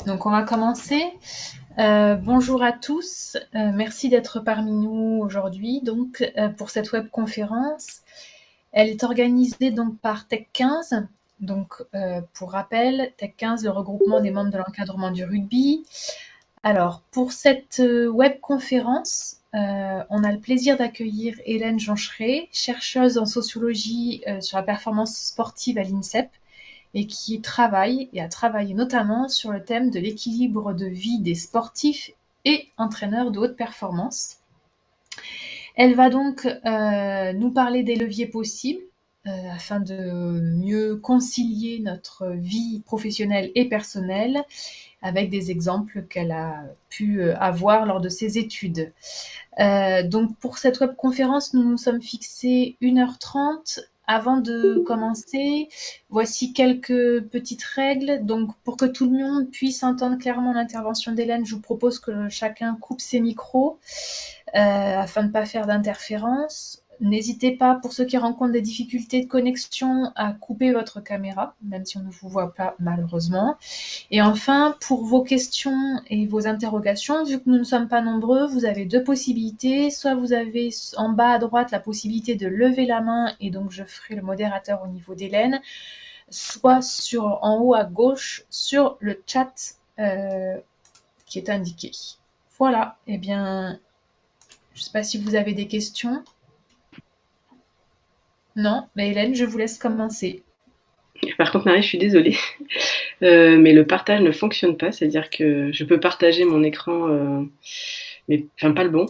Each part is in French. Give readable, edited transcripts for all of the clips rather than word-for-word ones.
Donc on va commencer. Bonjour à tous, merci d'être parmi nous aujourd'hui donc pour cette webconférence. Elle est organisée donc par Tech15. Donc pour rappel, Tech15, le regroupement des membres de l'encadrement du rugby. Alors pour cette webconférence, on a le plaisir d'accueillir Hélène Joncheret, chercheuse en sociologie sur la performance sportive à l'INSEP, et qui travaille et a travaillé notamment sur le thème de l'équilibre de vie des sportifs et entraîneurs de haute performance. Elle va donc nous parler des leviers possibles afin de mieux concilier notre vie professionnelle et personnelle avec des exemples qu'elle a pu avoir lors de ses études. Donc pour cette webconférence, nous nous sommes fixés 1h30. Avant de commencer, voici quelques petites règles. Donc pour que tout le monde puisse entendre clairement l'intervention d'Hélène, je vous propose que chacun coupe ses micros afin de ne pas faire d'interférence. N'hésitez pas, pour ceux qui rencontrent des difficultés de connexion, à couper votre caméra, même si on ne vous voit pas malheureusement. Et enfin, pour vos questions et vos interrogations, vu que nous ne sommes pas nombreux, vous avez deux possibilités. Soit vous avez en bas à droite la possibilité de lever la main et donc je ferai le modérateur au niveau d'Hélène, soit en haut à gauche sur le chat qui est indiqué. Voilà, eh bien, je ne sais pas si vous avez des questions. Non, mais Hélène, je vous laisse commencer. Par contre, Marie, je suis désolée, mais le partage ne fonctionne pas. C'est-à-dire que je peux partager mon écran, mais enfin pas le bon.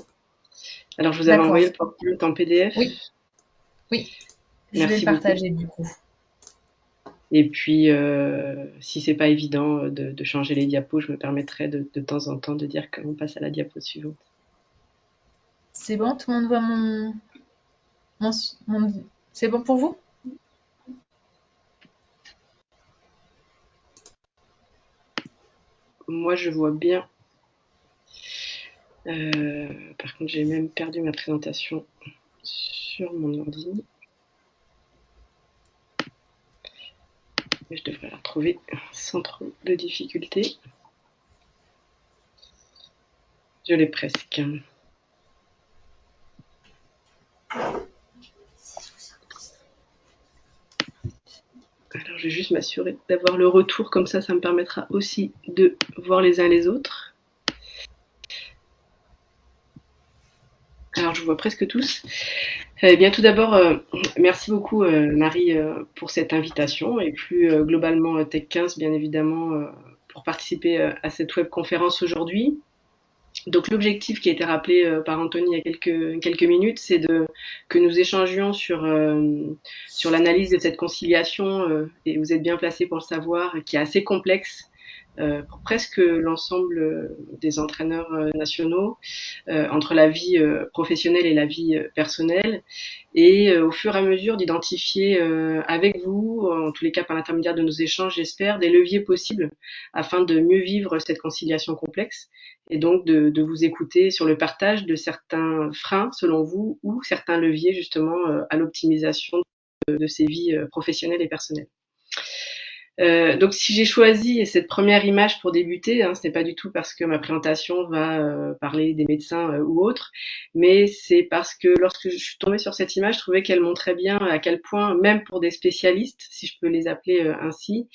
Alors, je vous avais envoyé D'accord. le PowerPoint en PDF. Oui, oui, je vais le Merci beaucoup. partager du coup. Et puis, si c'est pas évident de changer les diapos, je me permettrai de temps en temps de dire qu'on passe à la diapo suivante. C'est bon, tout le monde voit mon, mon... C'est bon pour vous? Moi, je vois bien. Par contre, j'ai même perdu ma présentation sur mon ordi. Mais je devrais la retrouver sans trop de difficultés. Je l'ai presque. Alors, je vais juste m'assurer d'avoir le retour, comme ça me permettra aussi de voir les uns les autres. Alors, je vois presque tous. Eh bien, tout d'abord, merci beaucoup, Marie, pour cette invitation et plus globalement Tech15, bien évidemment, pour participer à cette webconférence aujourd'hui. Donc l'objectif qui a été rappelé par Anthony il y a quelques minutes, c'est que nous échangions sur l'analyse de cette conciliation, et vous êtes bien placé pour le savoir, qui est assez complexe pour presque l'ensemble des entraîneurs nationaux, entre la vie professionnelle et la vie personnelle, et au fur et à mesure d'identifier avec vous, en tous les cas par l'intermédiaire de nos échanges, j'espère, des leviers possibles afin de mieux vivre cette conciliation complexe, et donc de vous écouter sur le partage de certains freins, selon vous, ou certains leviers justement à l'optimisation de ces vies professionnelles et personnelles. Donc si j'ai choisi cette première image pour débuter, ce n'est pas du tout parce que ma présentation va parler des médecins ou autres, mais c'est parce que lorsque je suis tombée sur cette image, je trouvais qu'elle montrait bien à quel point, même pour des spécialistes, si je peux les appeler ainsi,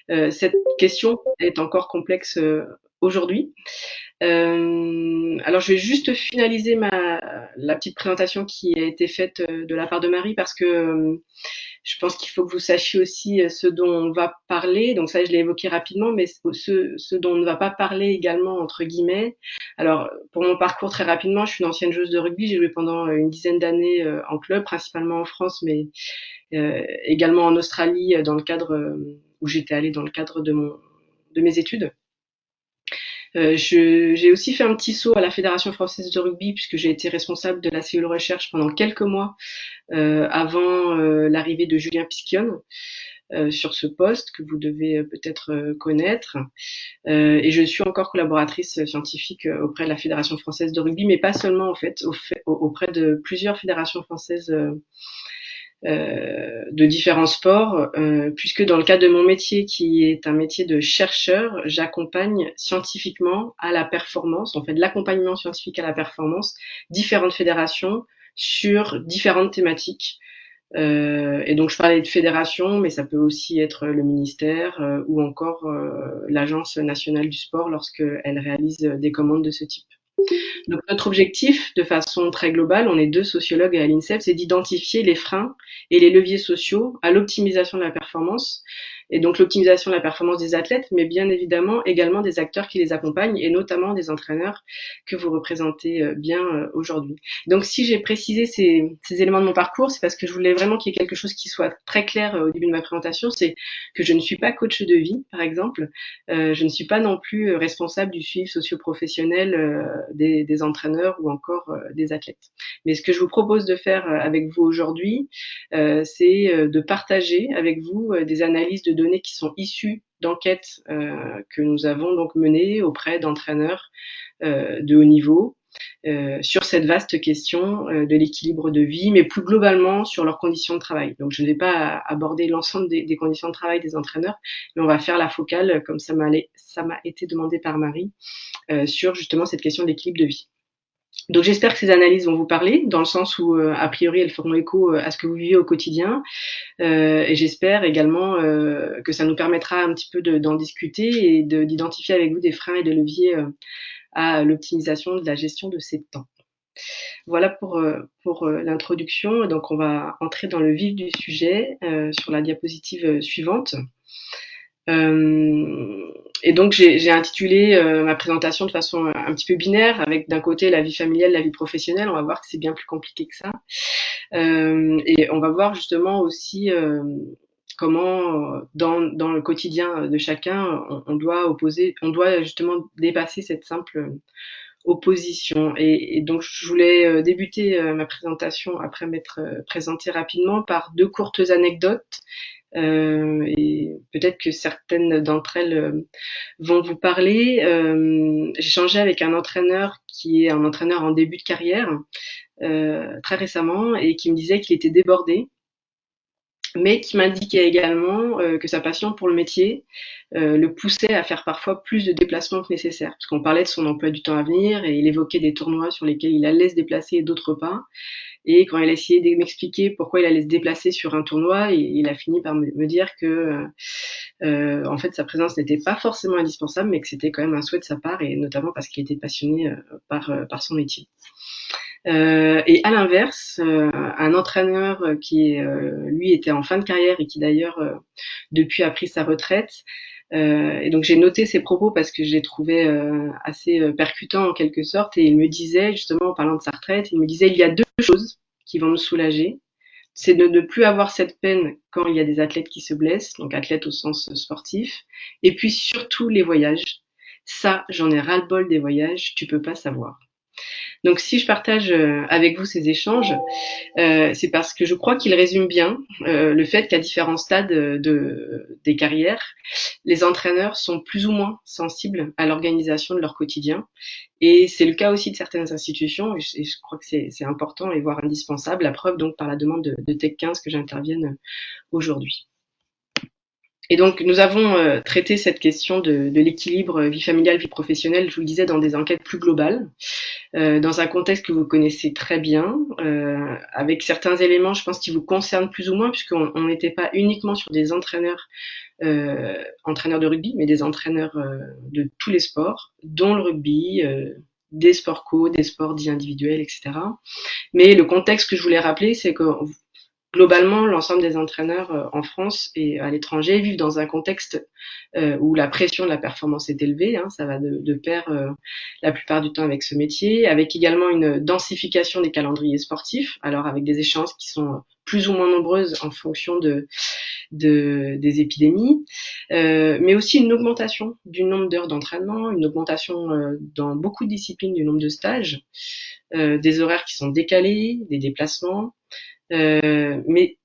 cette question est encore complexe aujourd'hui. Alors je vais juste finaliser la petite présentation qui a été faite de la part de Marie, parce que je pense qu'il faut que vous sachiez aussi ce dont on va parler. Donc ça, je l'ai évoqué rapidement, mais ce dont on ne va pas parler également, entre guillemets. Alors, pour mon parcours, très rapidement, je suis une ancienne joueuse de rugby. J'ai joué pendant une dizaine d'années en club, principalement en France, mais également en Australie, dans le cadre où j'étais allée dans le cadre de mes études. J'ai aussi fait un petit saut à la Fédération française de rugby, puisque j'ai été responsable de la cellule recherche pendant quelques mois avant l'arrivée de Julien Piscione sur ce poste que vous devez peut-être connaître. Et je suis encore collaboratrice scientifique auprès de la Fédération française de rugby, mais pas seulement en fait, auprès de plusieurs fédérations françaises de différents sports, puisque dans le cadre de mon métier, qui est un métier de chercheur, j'accompagne scientifiquement à la performance, on fait de l'accompagnement scientifique à la performance, différentes fédérations sur différentes thématiques. Et donc je parlais de fédération, mais ça peut aussi être le ministère ou encore l'Agence nationale du sport lorsqu'elle réalise des commandes de ce type. Donc notre objectif, de façon très globale, on est deux sociologues à l'INSEP, c'est d'identifier les freins et les leviers sociaux à l'optimisation de la performance, et donc l'optimisation de la performance des athlètes, mais bien évidemment également des acteurs qui les accompagnent, et notamment des entraîneurs que vous représentez bien aujourd'hui. Donc si j'ai précisé ces éléments de mon parcours, c'est parce que je voulais vraiment qu'il y ait quelque chose qui soit très clair au début de ma présentation, c'est que je ne suis pas coach de vie, par exemple, je ne suis pas non plus responsable du suivi socio-professionnel des entraîneurs ou encore des athlètes. Mais ce que je vous propose de faire avec vous aujourd'hui, c'est de partager avec vous des analyses de données qui sont issues d'enquêtes que nous avons donc menées auprès d'entraîneurs de haut niveau sur cette vaste question de l'équilibre de vie, mais plus globalement sur leurs conditions de travail. Donc je ne vais pas aborder l'ensemble des conditions de travail des entraîneurs, mais on va faire la focale, comme ça m'a été demandé par Marie, sur justement cette question de l'équilibre de vie. Donc j'espère que ces analyses vont vous parler, dans le sens où a priori elles feront écho à ce que vous vivez au quotidien, et j'espère également que ça nous permettra un petit peu d'en discuter et d'identifier avec vous des freins et des leviers à l'optimisation de la gestion de ces temps. Voilà pour l'introduction. Donc on va entrer dans le vif du sujet sur la diapositive suivante. Et donc j'ai intitulé ma présentation de façon un petit peu binaire, avec d'un côté la vie familiale, la vie professionnelle. On va voir que c'est bien plus compliqué que ça. Et on va voir justement aussi comment dans le quotidien de chacun on doit justement dépasser cette simple opposition. Et donc je voulais débuter ma présentation, après m'être présentée rapidement, par deux courtes anecdotes. Et peut-être que certaines d'entre elles vont vous parler. J'ai échangé avec un entraîneur qui est un entraîneur en début de carrière très récemment, et qui me disait qu'il était débordé, mais qui m'indiquait également que sa passion pour le métier le poussait à faire parfois plus de déplacements que nécessaire, parce qu'on parlait de son emploi du temps à venir, et il évoquait des tournois sur lesquels il allait se déplacer et d'autres pas. Et quand il a essayé de m'expliquer pourquoi il allait se déplacer sur un tournoi, il a fini par me dire que en fait sa présence n'était pas forcément indispensable, mais que c'était quand même un souhait de sa part, et notamment parce qu'il était passionné par son métier. Et à l'inverse, un entraîneur qui lui était en fin de carrière, et qui d'ailleurs depuis a pris sa retraite. Et donc j'ai noté ses propos parce que je les trouvais assez percutants en quelque sorte, et il me disait, justement en parlant de sa retraite, il me disait: il y a deux choses qui vont me soulager, c'est de ne plus avoir cette peine quand il y a des athlètes qui se blessent, donc athlètes au sens sportif, et puis surtout les voyages. Ça, j'en ai ras-le-bol des voyages, tu peux pas savoir. Donc si je partage avec vous ces échanges, c'est parce que je crois qu'il résume bien le fait qu'à différents stades des carrières, les entraîneurs sont plus ou moins sensibles à l'organisation de leur quotidien. Et c'est le cas aussi de certaines institutions, et je crois que c'est important et voire indispensable, la preuve donc par la demande de Tech 15 que j'intervienne aujourd'hui. Et donc, nous avons traité cette question de l'équilibre vie familiale, vie professionnelle, je vous le disais, dans des enquêtes plus globales, dans un contexte que vous connaissez très bien, avec certains éléments, je pense, qui vous concernent plus ou moins, puisqu'on n'était pas uniquement sur des entraîneurs de rugby, mais des entraîneurs de tous les sports, dont le rugby, des sports co, des sports dits individuels, etc. Mais le contexte que je voulais rappeler, c'est que globalement, l'ensemble des entraîneurs en France et à l'étranger vivent dans un contexte où la pression de la performance est élevée, hein, ça va de pair la plupart du temps avec ce métier, avec également une densification des calendriers sportifs, alors avec des échéances qui sont plus ou moins nombreuses en fonction des épidémies, mais aussi une augmentation du nombre d'heures d'entraînement, une augmentation dans beaucoup de disciplines du nombre de stages, des horaires qui sont décalés, des déplacements, mais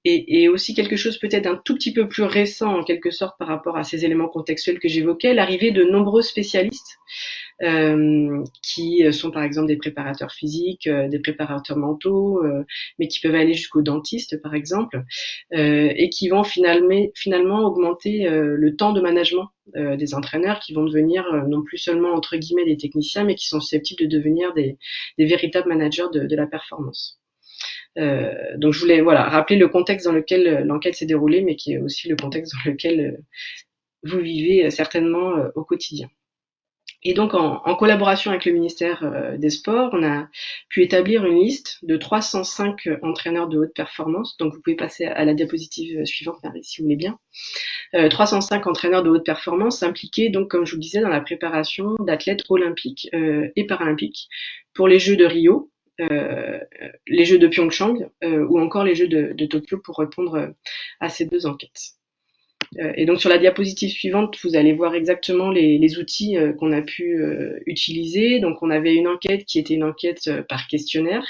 aussi quelque chose peut-être un tout petit peu plus récent en quelque sorte par rapport à ces éléments contextuels que j'évoquais, l'arrivée de nombreux spécialistes qui sont par exemple des préparateurs physiques, des préparateurs mentaux, mais qui peuvent aller jusqu'aux dentistes par exemple, et qui vont finalement augmenter le temps de management des entraîneurs, qui vont devenir non plus seulement entre guillemets des techniciens, mais qui sont susceptibles de devenir des véritables managers de la performance. Donc je voulais rappeler le contexte dans lequel l'enquête s'est déroulée, mais qui est aussi le contexte dans lequel vous vivez certainement au quotidien. Et donc, en collaboration avec le ministère des Sports, on a pu établir une liste de 305 entraîneurs de haute performance. Donc, vous pouvez passer à la diapositive suivante, Marie, si vous voulez bien. 305 entraîneurs de haute performance impliqués, donc, comme je vous le disais, dans la préparation d'athlètes olympiques et paralympiques pour les Jeux de Rio, les Jeux de Pyeongchang ou encore les Jeux de Tokyo, pour répondre à ces deux enquêtes. Et donc sur la diapositive suivante, vous allez voir exactement les outils qu'on a pu utiliser. Donc on avait une enquête qui était une enquête par questionnaire,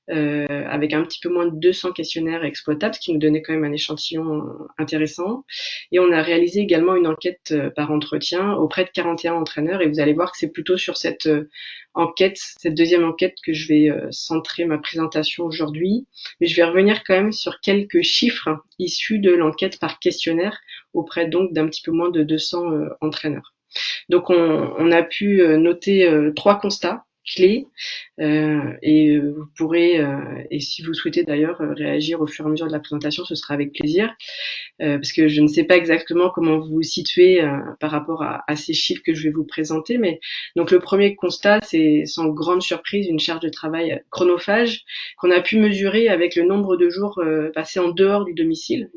avec un petit peu moins de 200 questionnaires exploitables, ce qui nous donnait quand même un échantillon intéressant. Et on a réalisé également une enquête par entretien auprès de 41 entraîneurs. Et vous allez voir que c'est plutôt sur cette enquête, cette deuxième enquête, que je vais centrer ma présentation aujourd'hui. Mais je vais revenir quand même sur quelques chiffres issus de l'enquête par questionnaire auprès donc d'un petit peu moins de 200 entraîneurs. Donc on a pu noter 3 constats clés, et vous pourrez, et si vous souhaitez d'ailleurs réagir au fur et à mesure de la présentation, ce sera avec plaisir, parce que je ne sais pas exactement comment vous vous situez par rapport à ces chiffres que je vais vous présenter, mais donc le premier constat, c'est sans grande surprise une charge de travail chronophage qu'on a pu mesurer avec le nombre de jours passés en dehors du domicile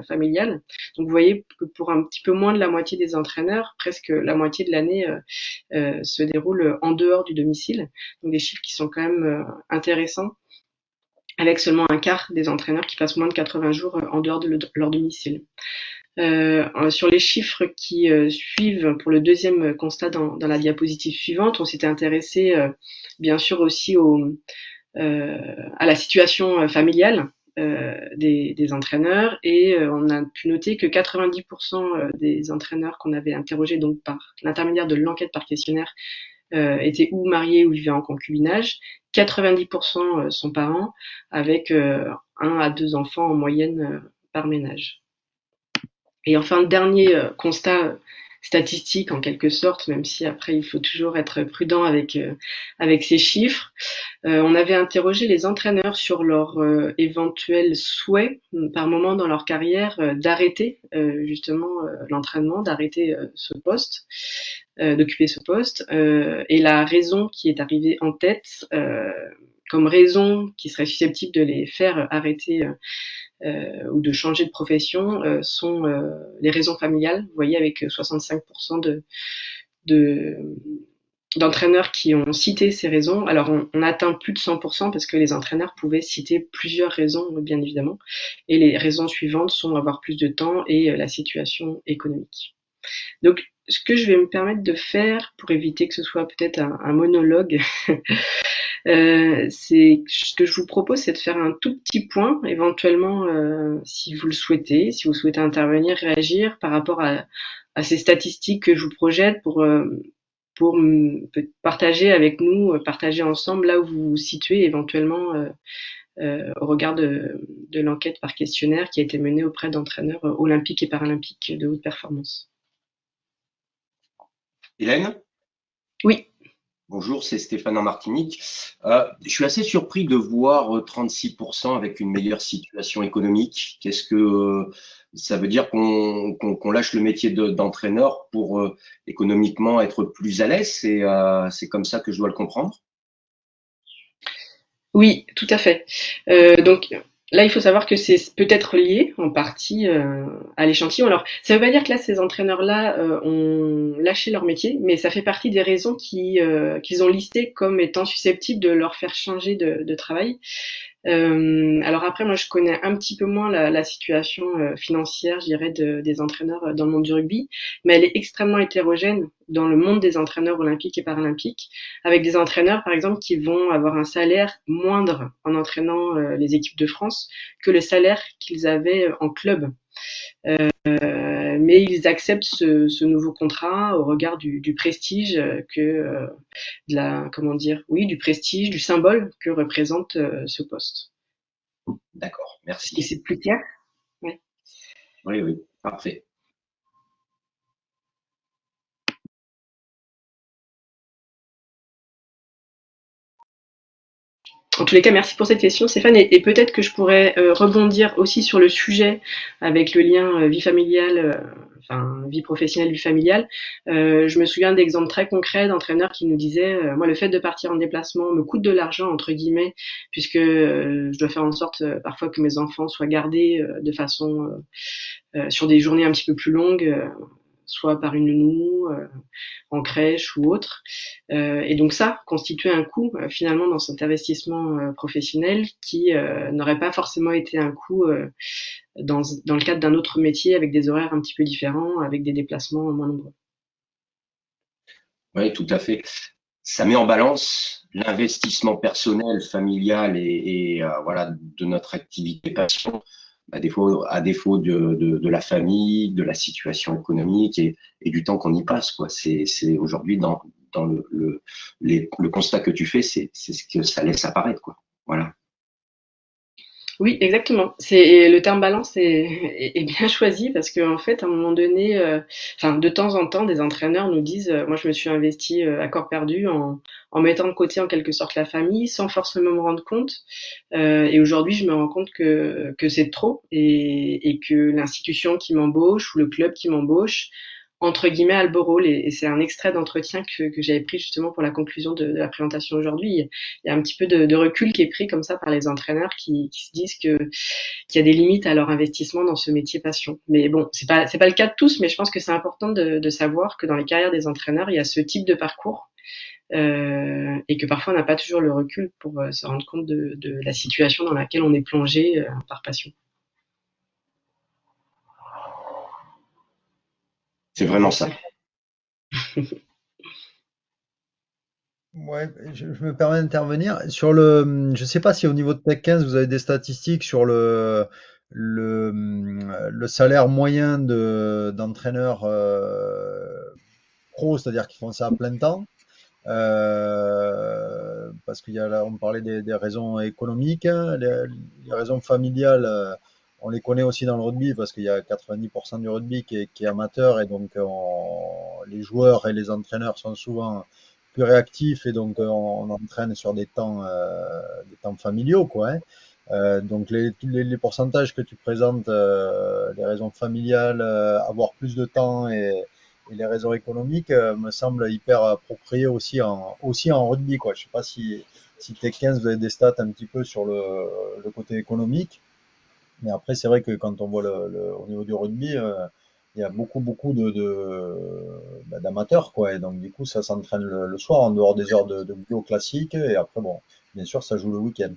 familial. Donc vous voyez que pour un petit peu moins de la moitié des entraîneurs, presque la moitié de l'année se déroule en dehors du domicile. Donc des chiffres qui sont quand même intéressants, avec seulement un quart des entraîneurs qui passent moins de 80 jours en dehors de leur domicile. Sur les chiffres qui suivent, pour le deuxième constat dans la diapositive suivante, on s'était intéressé bien sûr aussi à la situation familiale des entraîneurs, et on a pu noter que 90% des entraîneurs qu'on avait interrogés donc par l'intermédiaire de l'enquête par questionnaire étaient ou mariés ou vivaient en concubinage. 90% sont parents, avec 1 à 2 enfants en moyenne par ménage. Et enfin, le dernier constat statistique en quelque sorte, même si après il faut toujours être prudent avec ces chiffres. On avait interrogé les entraîneurs sur leur éventuel souhait par moment dans leur carrière d'arrêter justement l'entraînement, d'arrêter ce poste, d'occuper ce poste. Et la raison qui est arrivée en tête, comme raison qui serait susceptible de les faire arrêter ou de changer de profession, sont les raisons familiales. Vous voyez, avec 65% d'entraîneurs qui ont cité ces raisons. Alors on atteint plus de 100% parce que les entraîneurs pouvaient citer plusieurs raisons, bien évidemment. Et les raisons suivantes sont avoir plus de temps et la situation économique. Donc ce que je vais me permettre de faire, pour éviter que ce soit peut-être un monologue, c'est ce que je vous propose, c'est de faire un tout petit point, éventuellement, si vous le souhaitez, si vous souhaitez intervenir, réagir par rapport à ces statistiques que je vous projette, pour partager avec nous, partager ensemble là où vous vous situez éventuellement au regard de l'enquête par questionnaire qui a été menée auprès d'entraîneurs olympiques et paralympiques de haute performance. Hélène ? Oui. Bonjour, c'est Stéphane en Martinique. Je suis assez surpris de voir 36% avec une meilleure situation économique. Qu'est-ce que ça veut dire, qu'on lâche le métier d'entraîneur pour économiquement être plus à l'aise? C'est comme ça que je dois le comprendre? Oui, tout à fait. Donc là, il faut savoir que c'est peut-être lié en partie à l'échantillon. Alors, ça ne veut pas dire que là, ces entraîneurs-là ont lâché leur métier, mais ça fait partie des raisons qu'ils ont listées comme étant susceptibles de leur faire changer de travail. Alors après, moi, je connais un petit peu moins la situation financière, je dirais, des entraîneurs dans le monde du rugby, mais elle est extrêmement hétérogène dans le monde des entraîneurs olympiques et paralympiques, avec des entraîneurs, par exemple, qui vont avoir un salaire moindre en entraînant les équipes de France que le salaire qu'ils avaient en club. mais ils acceptent ce nouveau contrat au regard du prestige comment dire, oui, du prestige, du symbole que représente ce poste. D'accord, Et merci. c'est plus clair? Ouais. Oui, oui, parfait. En tous les cas, merci pour cette question, Stéphane. Et peut-être que je pourrais rebondir aussi sur le sujet avec le lien vie familiale, enfin vie professionnelle, vie familiale. Je me souviens d'exemples très concrets d'entraîneurs qui nous disaient, moi, le fait de partir en déplacement me coûte de l'argent entre guillemets, puisque je dois faire en sorte parfois que mes enfants soient gardés de façon sur des journées un petit peu plus longues, soit par une nounou, en crèche ou autre. Et donc ça constituait un coût finalement dans cet investissement professionnel qui n'aurait pas forcément été un coût dans le cadre d'un autre métier avec des horaires un petit peu différents, avec des déplacements moins nombreux. Oui, tout à fait. Ça met en balance l'investissement personnel, familial et voilà de notre activité passion, à défaut de la famille, de la situation économique et du temps qu'on y passe, quoi. C'est aujourd'hui dans le constat que tu fais, c'est ce que ça laisse apparaître, quoi. Voilà. Oui, exactement. C'est le terme balance est bien choisi parce qu'en fait, à un moment donné, enfin, de temps en temps, des entraîneurs nous disent, moi, je me suis investi à corps perdu en mettant de côté en quelque sorte la famille, sans forcément me rendre compte. Et aujourd'hui, je me rends compte que c'est trop et que l'institution qui m'embauche ou le club qui m'embauche entre guillemets a le beau rôle et c'est un extrait d'entretien que j'avais pris justement pour la conclusion de la présentation aujourd'hui. Il y a un petit peu de recul qui est pris comme ça par les entraîneurs qui se disent qu'il y a des limites à leur investissement dans ce métier passion. Mais bon, c'est pas le cas de tous, mais je pense que c'est important de savoir que dans les carrières des entraîneurs, il y a ce type de parcours et que parfois on n'a pas toujours le recul pour se rendre compte de la situation dans laquelle on est plongé par passion. C'est vraiment ça. Ouais, je me permets d'intervenir sur le. Je sais pas si au niveau de Tech 15 vous avez des statistiques sur le salaire moyen d'entraîneurs pro, c'est-à-dire qui font ça à plein temps. Parce qu'il y a là, on parlait des raisons économiques, hein, les raisons familiales. On les connaît aussi dans le rugby parce qu'il y a 90% du rugby qui est amateur et donc les joueurs et les entraîneurs sont souvent plus réactifs et donc on entraîne sur des temps familiaux, quoi, hein. Donc les pourcentages que tu présentes, les raisons familiales, avoir plus de temps et les raisons économiques me semblent hyper appropriées aussi en rugby, quoi. Je sais pas si Tech 15 vous avez des stats un petit peu sur le côté économique, mais après c'est vrai que quand on voit au niveau du rugby, il y a beaucoup d'amateurs, quoi. Et donc du coup ça s'entraîne le soir en dehors des heures de bio classiques et après bon, bien sûr ça joue le week-end.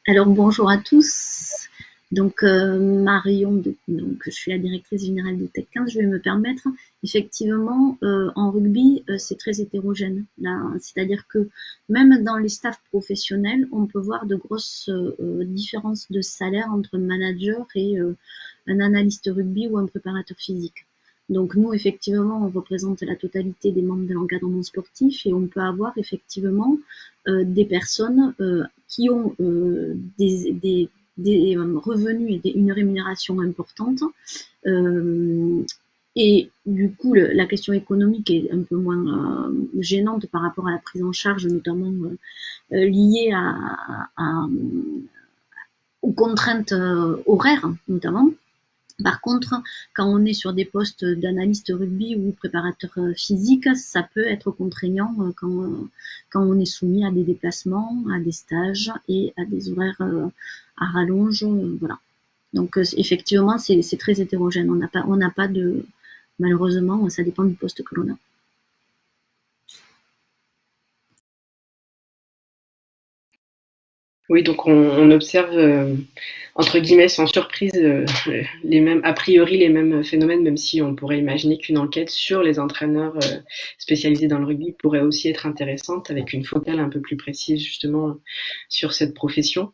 Alors bonjour à tous. Donc Marion, donc je suis la directrice générale de Tech 15. Je vais me permettre, effectivement, en rugby, c'est très hétérogène. C'est-à-dire que même dans les staffs professionnels, on peut voir de grosses différences de salaire entre un manager et un analyste rugby ou un préparateur physique. Donc nous, effectivement, on représente la totalité des membres de l'encadrement sportif et on peut avoir effectivement des personnes qui ont des revenus et une rémunération importante. Et du coup, la question économique est un peu moins gênante par rapport à la prise en charge, notamment liée aux contraintes horaires, notamment. Par contre, quand on est sur des postes d'analyste rugby ou préparateur physique, ça peut être contraignant quand on est soumis à des déplacements, à des stages et à des horaires à rallonge. Voilà. Donc effectivement, c'est très hétérogène. On n'a pas de... Malheureusement, ça dépend du poste que l'on a. Oui, donc on observe, entre guillemets, sans surprise, a priori les mêmes phénomènes, même si on pourrait imaginer qu'une enquête sur les entraîneurs spécialisés dans le rugby pourrait aussi être intéressante, avec une focale un peu plus précise justement sur cette profession.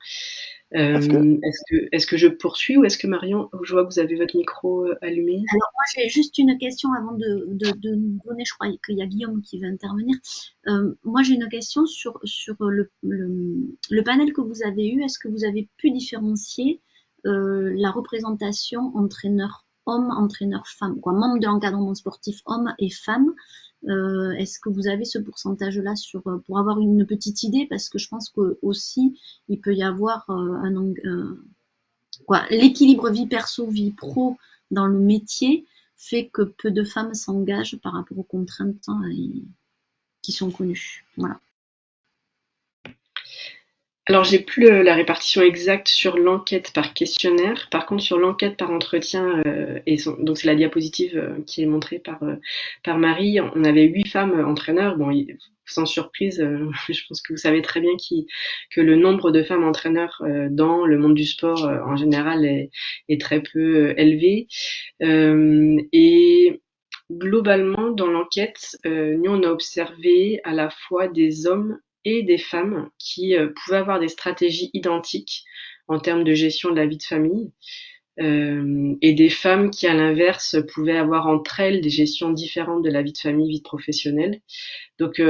Est-ce que Est-ce que je poursuis ou est-ce que Marion, je vois que vous avez votre micro allumé? Alors moi j'ai juste une question avant de nous donner, je crois qu'il y a Guillaume qui veut intervenir. Moi j'ai une question sur le panel que vous avez eu. Est-ce que vous avez pu différencier la représentation entraîneur homme, entraîneur femme, quoi, membre de l'encadrement sportif homme et femme? Est-ce que vous avez ce pourcentage-là pour avoir une petite idée? Parce que je pense que aussi il peut y avoir l'équilibre vie perso, vie pro dans le métier fait que peu de femmes s'engagent par rapport aux contraintes qui sont connues. Voilà. Alors, j'ai plus la répartition exacte sur l'enquête par questionnaire. Par contre, sur l'enquête par entretien, donc c'est la diapositive qui est montrée par Marie, on avait 8 femmes entraîneurs. Bon, sans surprise, je pense que vous savez très bien que le nombre de femmes entraîneurs dans le monde du sport en général est très peu élevé. Et globalement, dans l'enquête, nous, on a observé à la fois des hommes et des femmes qui pouvaient avoir des stratégies identiques en termes de gestion de la vie de famille, et des femmes qui, à l'inverse, pouvaient avoir entre elles des gestions différentes de la vie de famille, vie professionnelle. Donc,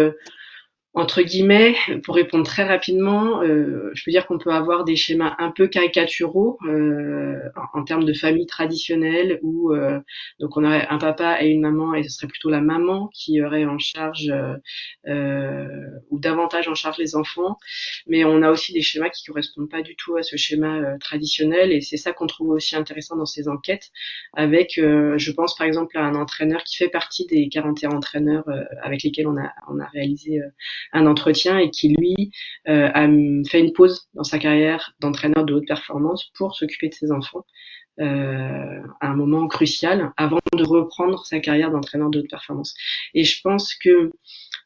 entre guillemets, pour répondre très rapidement, je peux dire qu'on peut avoir des schémas un peu caricaturaux en termes de famille traditionnelle où donc on aurait un papa et une maman et ce serait plutôt la maman qui aurait en charge ou davantage en charge les enfants. Mais on a aussi des schémas qui correspondent pas du tout à ce schéma traditionnel et c'est ça qu'on trouve aussi intéressant dans ces enquêtes avec, je pense par exemple à un entraîneur qui fait partie des 41 entraîneurs avec lesquels on a réalisé un entretien et qui lui a fait une pause dans sa carrière d'entraîneur de haute performance pour s'occuper de ses enfants à un moment crucial avant de reprendre sa carrière d'entraîneur de haute performance. Et je pense que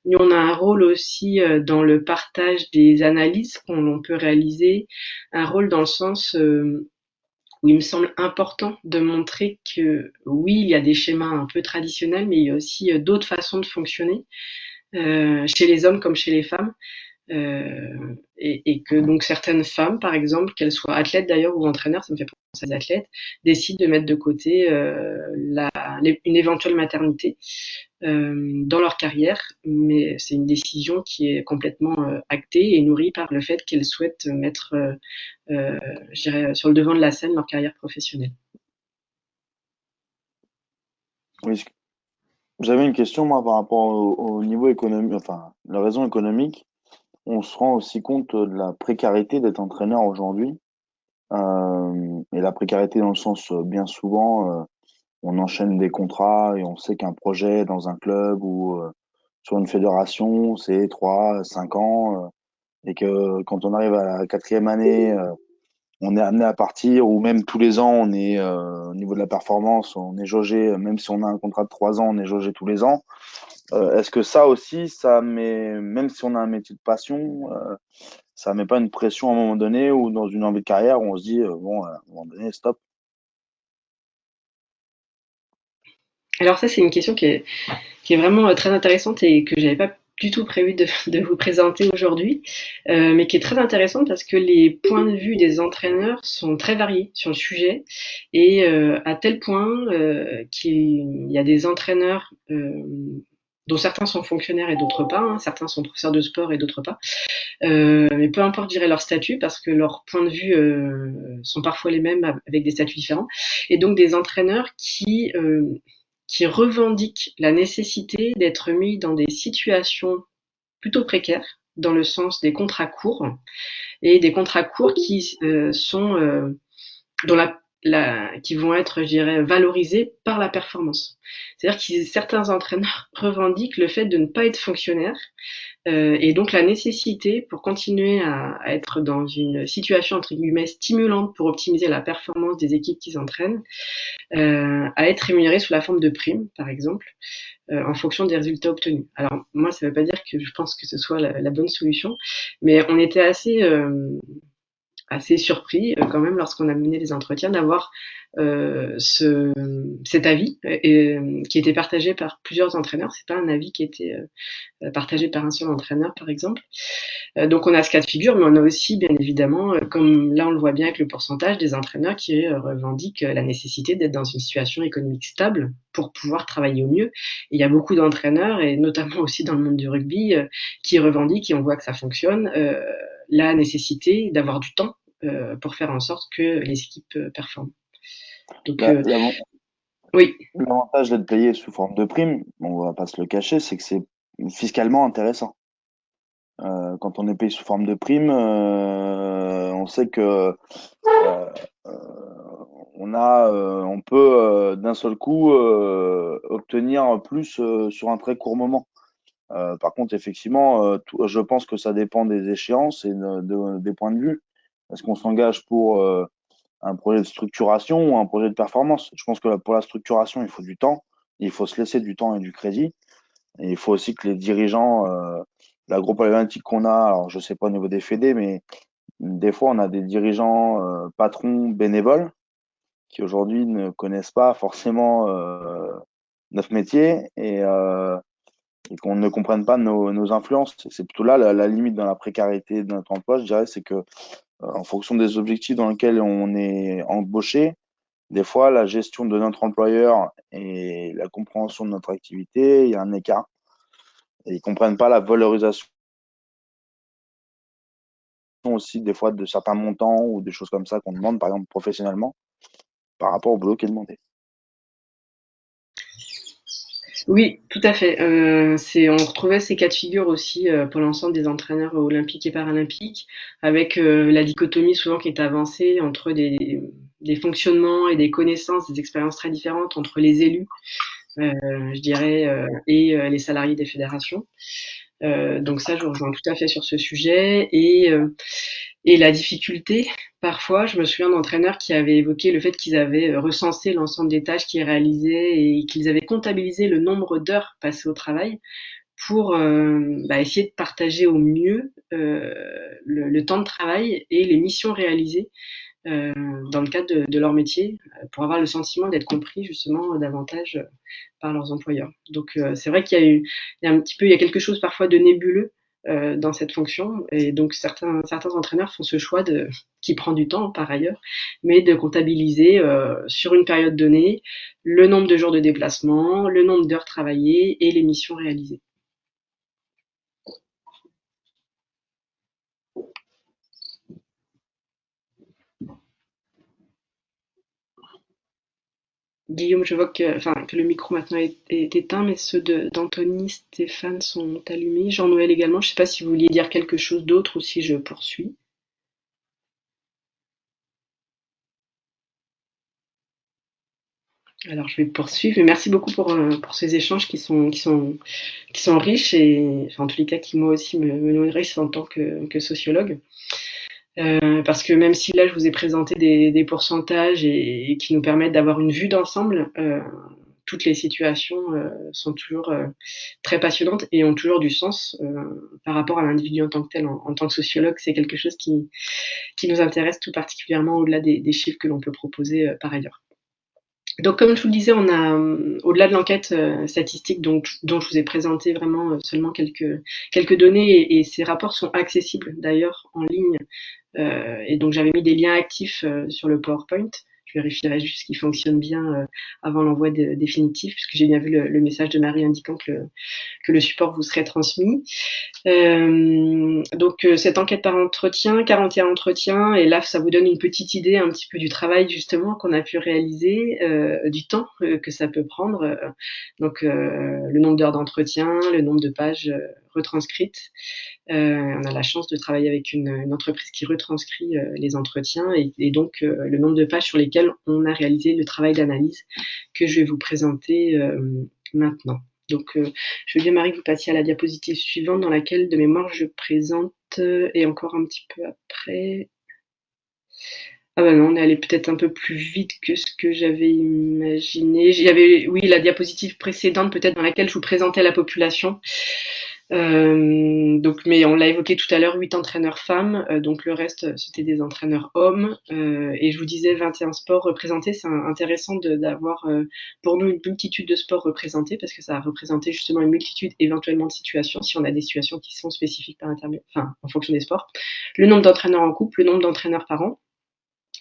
nous on a un rôle aussi dans le partage des analyses qu'on peut réaliser, un rôle dans le sens où il me semble important de montrer que oui, il y a des schémas un peu traditionnels, mais il y a aussi d'autres façons de fonctionner chez les hommes comme chez les femmes. Et que donc certaines femmes, par exemple, qu'elles soient athlètes d'ailleurs ou entraîneurs, ça me fait penser à des athlètes, décident de mettre de côté une éventuelle maternité dans leur carrière, mais c'est une décision qui est complètement actée et nourrie par le fait qu'elles souhaitent mettre, je dirais, sur le devant de la scène leur carrière professionnelle. Oui, j'avais une question, moi, par rapport au niveau économique, enfin, la raison économique. On se rend aussi compte de la précarité d'être entraîneur aujourd'hui. Et la précarité dans le sens, bien souvent, on enchaîne des contrats et on sait qu'un projet dans un club ou sur une fédération, c'est 3, 5 ans. Et que quand on arrive à la quatrième année, on est amené à partir, ou même tous les ans, on est au niveau de la performance, on est jaugé, même si on a un contrat de 3 ans, on est jaugé tous les ans. Est-ce que ça aussi, ça met, même si on a un métier de passion, ça met pas une pression à un moment donné ou dans une envie de carrière où on se dit, bon, à un moment donné, stop. Alors ça, c'est une question qui est vraiment très intéressante et que j'avais pas du tout prévu de vous présenter aujourd'hui, mais qui est très intéressante parce que les points de vue des entraîneurs sont très variés sur le sujet et à tel point qu'il y a des entraîneurs dont certains sont fonctionnaires et d'autres pas, hein, certains sont professeurs de sport et d'autres pas, mais peu importe, je dirais, leur statut parce que leurs points de vue sont parfois les mêmes avec des statuts différents, et donc des entraîneurs qui revendiquent la nécessité d'être mis dans des situations plutôt précaires, dans le sens des contrats courts, et des contrats courts qui sont dont qui vont être, je dirais, valorisés par la performance. C'est-à-dire que certains entraîneurs revendiquent le fait de ne pas être fonctionnaire et donc la nécessité pour continuer à être dans une situation entre guillemets stimulante pour optimiser la performance des équipes qu'ils entraînent, à être rémunérés sous la forme de primes, par exemple, en fonction des résultats obtenus. Alors moi, ça ne veut pas dire que je pense que ce soit la bonne solution, mais on était assez assez surpris quand même lorsqu'on a mené les entretiens d'avoir cet avis qui était partagé par plusieurs entraîneurs. C'est pas un avis qui était partagé par un seul entraîneur, par exemple. Donc on a ce cas de figure, mais on a aussi, bien évidemment, comme là on le voit bien avec le pourcentage, des entraîneurs qui revendiquent la nécessité d'être dans une situation économique stable pour pouvoir travailler au mieux. Et il y a beaucoup d'entraîneurs, et notamment aussi dans le monde du rugby, qui revendiquent, et on voit que ça fonctionne, la nécessité d'avoir du temps pour faire en sorte que les équipes performent. Donc, oui. L'avantage d'être payé sous forme de prime, on va pas se le cacher, c'est que c'est fiscalement intéressant. Quand on est payé sous forme de prime, on sait que on peut d'un seul coup obtenir plus sur un très court moment. Par contre, effectivement, je pense que ça dépend des échéances et des points de vue. Est-ce qu'on s'engage pour un projet de structuration ou un projet de performance? Je pense que pour la structuration, il faut du temps, il faut se laisser du temps et du crédit. Et il faut aussi que les dirigeants, la groupe problématique qu'on a, alors je sais pas au niveau des fédés, mais des fois on a des dirigeants patrons bénévoles qui aujourd'hui ne connaissent pas forcément notre métier et qu'on ne comprenne pas nos influences. C'est plutôt là la limite dans la précarité de notre emploi, je dirais, c'est que en fonction des objectifs dans lesquels on est embauché, des fois la gestion de notre employeur et la compréhension de notre activité, il y a un écart. Et ils comprennent pas la valorisation aussi des fois de certains montants ou des choses comme ça qu'on demande, par exemple professionnellement, par rapport au boulot qui est demandé. Oui, tout à fait. On retrouvait ces cas de figure aussi pour l'ensemble des entraîneurs olympiques et paralympiques, avec la dichotomie souvent qui est avancée entre des fonctionnements et des connaissances, des expériences très différentes entre les élus, je dirais, et les salariés des fédérations. Donc ça, je rejoins tout à fait sur ce sujet. Et la difficulté, parfois, je me souviens d'entraîneurs qui avaient évoqué le fait qu'ils avaient recensé l'ensemble des tâches qu'ils réalisaient et qu'ils avaient comptabilisé le nombre d'heures passées au travail pour essayer de partager au mieux le temps de travail et les missions réalisées dans le cadre de leur métier pour avoir le sentiment d'être compris justement davantage par leurs employeurs. Donc c'est vrai qu'il y a quelque chose parfois de nébuleux dans cette fonction et donc certains entraîneurs font ce choix qui prend du temps par ailleurs, mais de comptabiliser sur une période donnée le nombre de jours de déplacement, le nombre d'heures travaillées et les missions réalisées. Guillaume, je vois que le micro maintenant est éteint, mais ceux d'Anthony, Stéphane sont allumés. Jean-Noël également. Je ne sais pas si vous vouliez dire quelque chose d'autre ou si je poursuis. Alors je vais poursuivre. Mais merci beaucoup pour ces échanges qui sont riches et en tous les cas qui moi aussi me nourrissent en tant que sociologue. Parce que même si là je vous ai présenté des pourcentages et qui nous permettent d'avoir une vue d'ensemble, toutes les situations sont toujours très passionnantes et ont toujours du sens par rapport à l'individu en tant que tel. En tant que sociologue, c'est quelque chose qui nous intéresse tout particulièrement au-delà des chiffres que l'on peut proposer par ailleurs. Donc, comme je vous le disais, on a, au-delà de l'enquête statistique dont je vous ai présenté vraiment seulement quelques données, et ces rapports sont accessibles d'ailleurs en ligne. Et donc, j'avais mis des liens actifs sur le PowerPoint. Je vérifierai juste qu'il fonctionne bien avant l'envoi définitif, puisque j'ai bien vu le message de Marie indiquant que le support vous serait transmis. Donc cette enquête par entretien, 41 entretiens, et là ça vous donne une petite idée un petit peu du travail justement qu'on a pu réaliser, du temps que ça peut prendre, donc le nombre d'heures d'entretien, le nombre de pages retranscrites. On a la chance de travailler avec une entreprise qui retranscrit les entretiens et donc le nombre de pages sur lesquelles on a réalisé le travail d'analyse que je vais vous présenter maintenant. Donc, je veux bien, Marie, que vous passiez à la diapositive suivante dans laquelle, de mémoire, je présente, et encore un petit peu après. Ah ben non, on est allé peut-être un peu plus vite que ce que j'avais imaginé. Oui, la diapositive précédente, peut-être, dans laquelle je vous présentais la population. Mais on l'a évoqué tout à l'heure, 8 entraîneurs femmes, donc le reste, c'était des entraîneurs hommes. Et je vous disais 21 sports représentés. C'est intéressant d'avoir pour nous une multitude de sports représentés parce que ça a représenté justement une multitude éventuellement de situations, si on a des situations qui sont spécifiques en fonction des sports. Le nombre d'entraîneurs en couple, le nombre d'entraîneurs par an.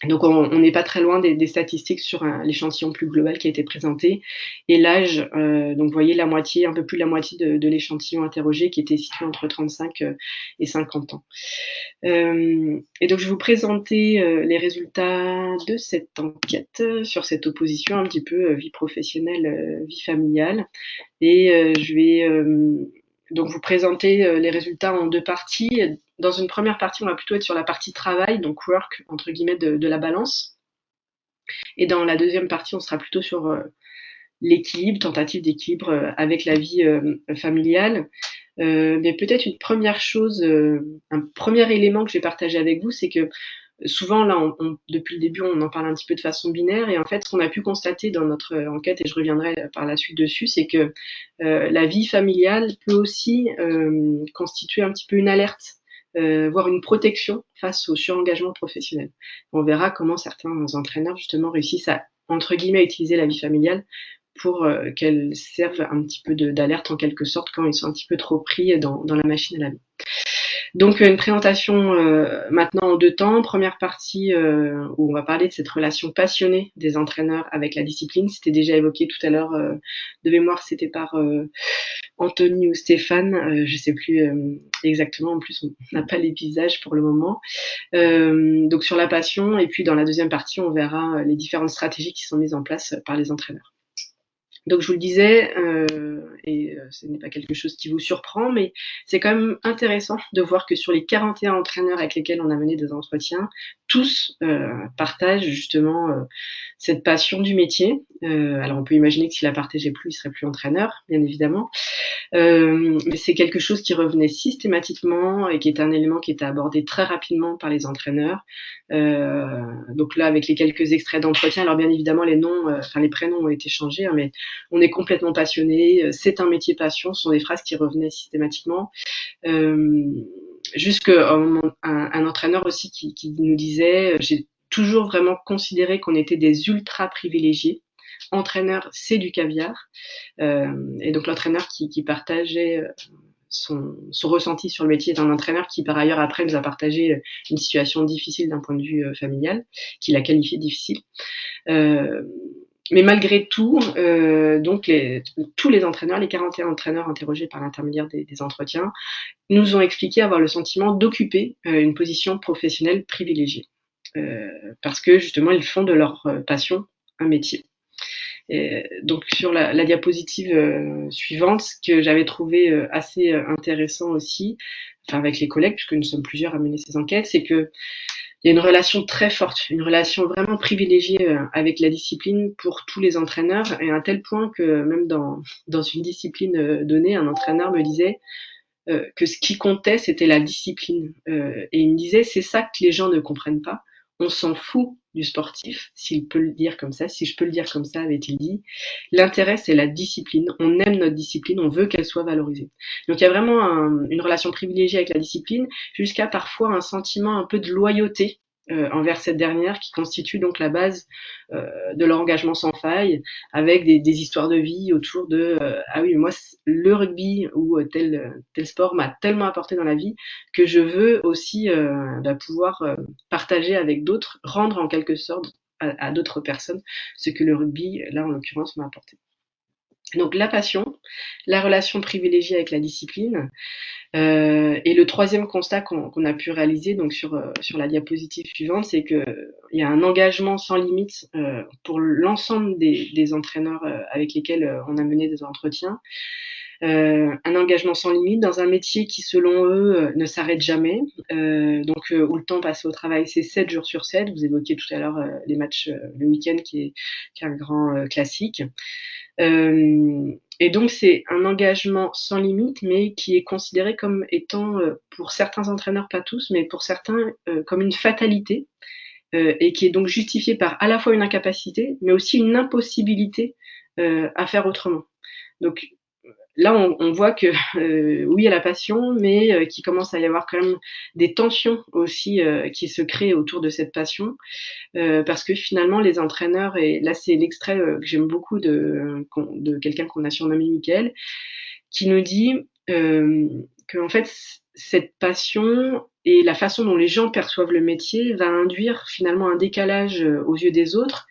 Donc on n'est pas très loin des statistiques sur l'échantillon plus global qui a été présenté. Et l'âge, donc vous voyez la moitié, un peu plus de la moitié de l'échantillon interrogé qui était situé entre 35 et 50 ans. Et donc je vais vous présenter les résultats de cette enquête sur cette opposition un petit peu vie professionnelle, vie familiale. Et je vais donc vous présenter les résultats en 2 parties. Dans une première partie, on va plutôt être sur la partie travail, donc work entre guillemets de la balance. Et dans la deuxième partie, on sera plutôt sur l'équilibre, tentative d'équilibre avec la vie familiale. Mais peut-être une première chose, un premier élément que je vais partager avec vous, c'est que souvent, là, depuis le début, on en parle un petit peu de façon binaire. Et en fait, ce qu'on a pu constater dans notre enquête, et je reviendrai par la suite dessus, c'est que la vie familiale peut aussi constituer un petit peu une alerte, voire une protection face au surengagement professionnel. On verra comment certains entraîneurs, justement, réussissent à, entre guillemets, utiliser la vie familiale pour qu'elle serve un petit peu d'alerte en quelque sorte quand ils sont un petit peu trop pris dans la machine à laver. Donc une présentation maintenant en 2 temps. Première partie où on va parler de cette relation passionnée des entraîneurs avec la discipline. C'était déjà évoqué tout à l'heure de mémoire, c'était par Anthony ou Stéphane, je sais plus exactement. En plus, on n'a pas les visages pour le moment. Donc sur la passion, et puis dans la deuxième partie, on verra les différentes stratégies qui sont mises en place par les entraîneurs. Donc je vous le disais, ce n'est pas quelque chose qui vous surprend, mais c'est quand même intéressant de voir que sur les 41 entraîneurs avec lesquels on a mené des entretiens, tous partagent justement cette passion du métier. Alors on peut imaginer que s'il la partageait plus, il serait plus entraîneur, bien évidemment. Mais c'est quelque chose qui revenait systématiquement et qui est un élément qui était abordé très rapidement par les entraîneurs. Donc là, avec les quelques extraits d'entretien, alors bien évidemment les noms, les prénoms ont été changés, hein, mais on est complètement passionné, c'est un métier passion, ce sont des phrases qui revenaient systématiquement. Jusqu'à un entraîneur aussi qui nous disait, j'ai toujours vraiment considéré qu'on était des ultra privilégiés. Entraîneur, c'est du caviar. Et donc l'entraîneur qui partageait son ressenti sur le métier est un entraîneur qui par ailleurs après nous a partagé une situation difficile d'un point de vue familial, qu'il a qualifié difficile. Mais malgré tout, donc tous les entraîneurs, les 41 entraîneurs interrogés par l'intermédiaire des entretiens, nous ont expliqué avoir le sentiment d'occuper une position professionnelle privilégiée. Parce que justement, ils font de leur passion un métier. Et donc sur la diapositive suivante, ce que j'avais trouvé assez intéressant aussi, enfin avec les collègues, puisque nous sommes plusieurs à mener ces enquêtes, c'est que il y a une relation très forte, une relation vraiment privilégiée avec la discipline pour tous les entraîneurs, et à un tel point que même dans une discipline donnée, un entraîneur me disait que ce qui comptait, c'était la discipline. Et il me disait, c'est ça que les gens ne comprennent pas. On s'en fout du sportif, s'il peut le dire comme ça, si je peux le dire comme ça, avait-il dit. L'intérêt, c'est la discipline. On aime notre discipline, on veut qu'elle soit valorisée. Donc il y a vraiment une relation privilégiée avec la discipline, jusqu'à parfois un sentiment un peu de loyauté envers cette dernière, qui constitue donc la base de leur engagement sans faille, avec des histoires de vie autour de ah oui, moi le rugby ou tel sport m'a tellement apporté dans la vie que je veux aussi pouvoir partager avec d'autres, rendre en quelque sorte à d'autres personnes ce que le rugby, là en l'occurrence, m'a apporté. Donc la passion, la relation privilégiée avec la discipline, et le troisième constat qu'on a pu réaliser donc sur la diapositive suivante, c'est que il y a un engagement sans limite pour l'ensemble des entraîneurs avec lesquels on a mené des entretiens. Un engagement sans limite dans un métier qui, selon eux, ne s'arrête jamais. Donc, où le temps passé au travail, c'est 7 jours sur 7. Vous évoquiez tout à l'heure les matchs le week-end, qui est un grand classique. Et donc, c'est un engagement sans limite, mais qui est considéré comme étant, pour certains entraîneurs, pas tous, mais pour certains, comme une fatalité, et qui est donc justifié par à la fois une incapacité, mais aussi une impossibilité à faire autrement. Donc, là, on voit que oui, il y a la passion, mais qu'il commence à y avoir quand même des tensions aussi qui se créent autour de cette passion, parce que finalement, les entraîneurs, et là, c'est l'extrait que j'aime beaucoup de quelqu'un qu'on a surnommé Michael, qui nous dit que en fait, cette passion et la façon dont les gens perçoivent le métier va induire finalement un décalage aux yeux des autres.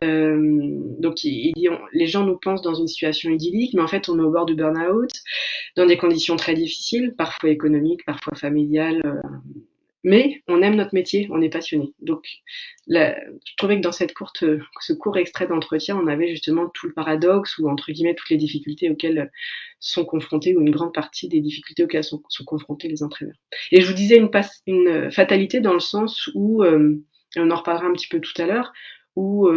Donc, il dit, les gens nous pensent dans une situation idyllique, mais en fait, on est au bord du burn-out, dans des conditions très difficiles, parfois économiques, parfois familiales, mais on aime notre métier, on est passionné. Donc, je trouvais que dans ce court extrait d'entretien, on avait justement tout le paradoxe ou entre guillemets toutes les difficultés auxquelles sont confrontés, ou une grande partie des difficultés auxquelles sont confrontés les entraîneurs. Et je vous disais une fatalité dans le sens où, et on en reparlera un petit peu tout à l'heure, où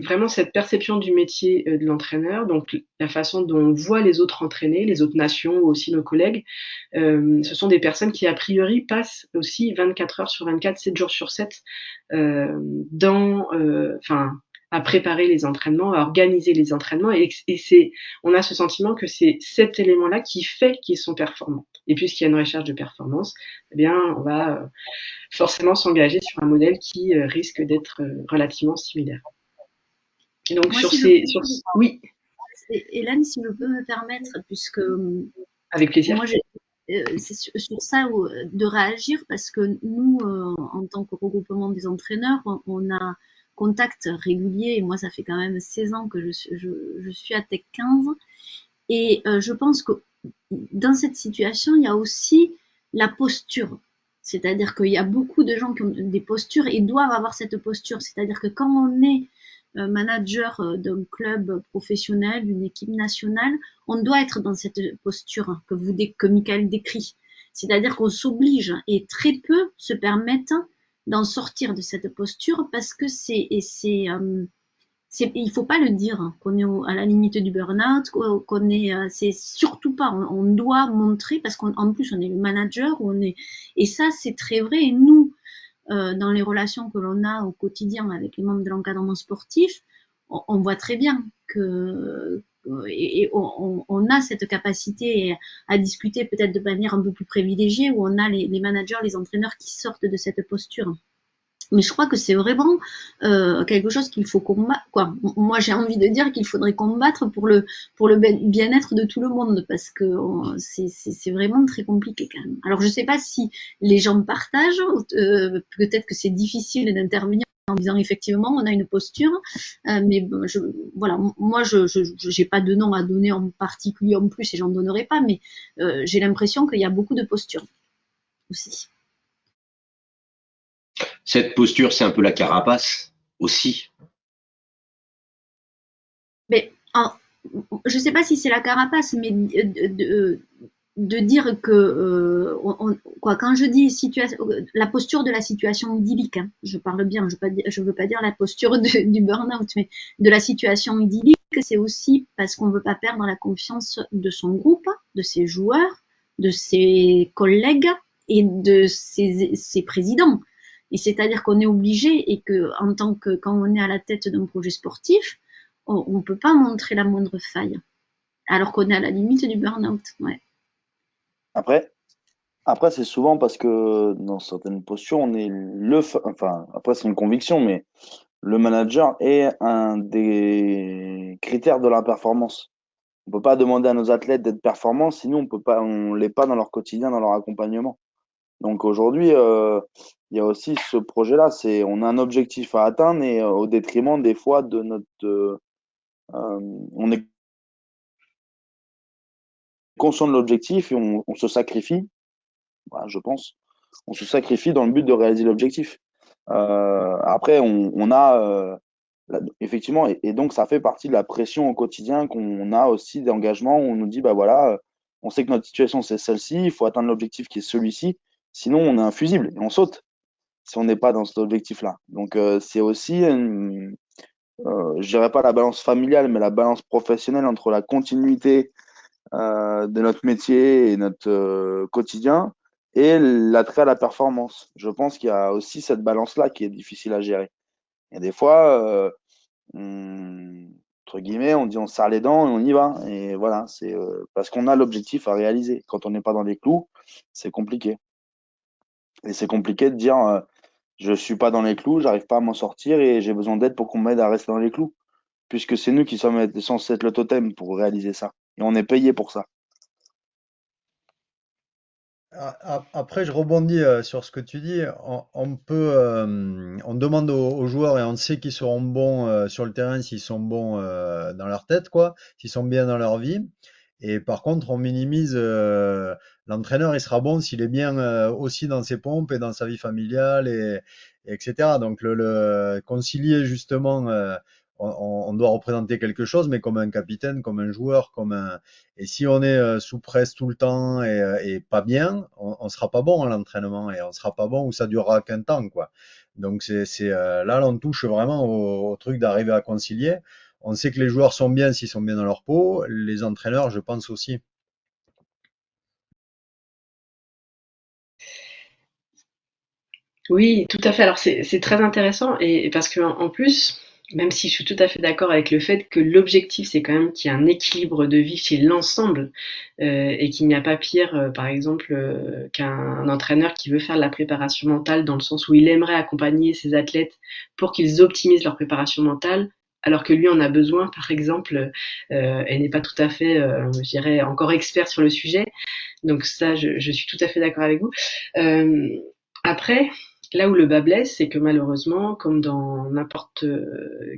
vraiment cette perception du métier de l'entraîneur, donc la façon dont on voit les autres entraîner, les autres nations ou aussi nos collègues, ce sont des personnes qui a priori passent aussi 24 heures sur 24, 7 jours sur 7 à préparer les entraînements, à organiser les entraînements, et on a ce sentiment que c'est cet élément-là qui fait qu'ils sont performants. Et puisqu'il y a une recherche de performance, eh bien, on va forcément s'engager sur un modèle qui risque d'être relativement similaire. Et donc, oui. Hélène, si je peux me permettre, puisque avec plaisir. Moi, c'est sur ça de réagir, parce que nous, en tant que regroupement des entraîneurs, on a contact régulier, et moi, ça fait quand même 16 ans que je suis à Tech 15, et je pense que dans cette situation, il y a aussi la posture. C'est-à-dire qu'il y a beaucoup de gens qui ont des postures et doivent avoir cette posture. C'est-à-dire que quand on est manager d'un club professionnel, d'une équipe nationale, on doit être dans cette posture que Michael décrit. C'est-à-dire qu'on s'oblige, et très peu se permettent d'en sortir de cette posture, parce que il faut pas le dire qu'on est à la limite du burn-out, c'est surtout pas, on doit montrer, parce qu'en plus on est le manager, et ça c'est très vrai. Et nous, dans les relations que l'on a au quotidien avec les membres de l'encadrement sportif, on voit très bien que on a cette capacité à discuter peut-être de manière un peu plus privilégiée, où on a les managers, les entraîneurs qui sortent de cette posture. Mais je crois que c'est vraiment quelque chose qu'il faut combattre. Moi, j'ai envie de dire qu'il faudrait combattre pour le bien-être de tout le monde, parce que c'est vraiment très compliqué quand même. Alors, je ne sais pas si les gens partagent. Peut-être que c'est difficile d'intervenir en disant effectivement on a une posture, mais voilà, moi je n'ai pas de nom à donner en particulier en plus, et j'en donnerai pas, mais j'ai l'impression qu'il y a beaucoup de postures aussi. Cette posture, c'est un peu la carapace aussi. Mais je ne sais pas si c'est la carapace, mais de dire que quand je dis la posture de la situation idyllique, hein, je parle bien, je veux pas dire la posture du burn-out, mais de la situation idyllique, c'est aussi parce qu'on veut pas perdre la confiance de son groupe, de ses joueurs, de ses collègues et de ses présidents. Et c'est-à-dire qu'on est obligé, et que quand on est à la tête d'un projet sportif, on ne peut pas montrer la moindre faille, alors qu'on est à la limite du burn-out. Ouais. Après, c'est souvent parce que dans certaines postures, on est après c'est une conviction, mais le manager est un des critères de la performance. On peut pas demander à nos athlètes d'être performants, sinon on l'est pas dans leur quotidien, dans leur accompagnement. Donc aujourd'hui, il y a aussi ce projet-là, on a un objectif à atteindre, et au détriment des fois de notre, on est conscient de l'objectif, et on se sacrifie, voilà, je pense, on se sacrifie dans le but de réaliser l'objectif. Après, on a effectivement, et donc ça fait partie de la pression au quotidien qu'on a aussi, d'engagement, où on nous dit, bah voilà, on sait que notre situation c'est celle-ci, il faut atteindre l'objectif qui est celui-ci, sinon on est infusible et on saute si on n'est pas dans cet objectif-là. Donc c'est aussi, je dirais pas la balance familiale, mais la balance professionnelle entre la continuité de notre métier et notre quotidien, et l'attrait à la performance. Je pense qu'il y a aussi cette balance-là qui est difficile à gérer. Et des fois, entre entre guillemets, on dit on se serre les dents et on y va. Et voilà, c'est parce qu'on a l'objectif à réaliser. Quand on n'est pas dans les clous, c'est compliqué. Et c'est compliqué de dire je suis pas dans les clous, j'arrive pas à m'en sortir et j'ai besoin d'aide pour qu'on m'aide à rester dans les clous. Puisque c'est nous qui sommes censés être le totem pour réaliser ça. Et on est payé pour ça. Après, je rebondis sur ce que tu dis. On demande aux joueurs et on sait qu'ils seront bons sur le terrain s'ils sont bons dans leur tête, quoi, s'ils sont bien dans leur vie. Et par contre, on minimise l'entraîneur, il sera bon s'il est bien aussi dans ses pompes et dans sa vie familiale et etc. Donc le concilier justement, on doit représenter quelque chose, mais comme un capitaine, comme un joueur, comme un et si on est sous presse tout le temps et pas bien, on sera pas bon à l'entraînement et on sera pas bon ou ça durera qu'un temps, quoi. Donc là, on touche vraiment au truc d'arriver à concilier. On sait que les joueurs sont bien s'ils sont bien dans leur peau, les entraîneurs, je pense aussi. Oui, tout à fait. Alors c'est très intéressant et parce que en plus, même si je suis tout à fait d'accord avec le fait que l'objectif c'est quand même qu'il y ait un équilibre de vie chez l'ensemble et qu'il n'y a pas pire, par exemple, qu'un entraîneur qui veut faire de la préparation mentale dans le sens où il aimerait accompagner ses athlètes pour qu'ils optimisent leur préparation mentale. Alors que lui en a besoin, par exemple, et n'est pas tout à fait, je dirais, encore expert sur le sujet. Donc ça, je suis tout à fait d'accord avec vous. Euh, Après, là où le bas blesse, c'est que malheureusement, comme dans n'importe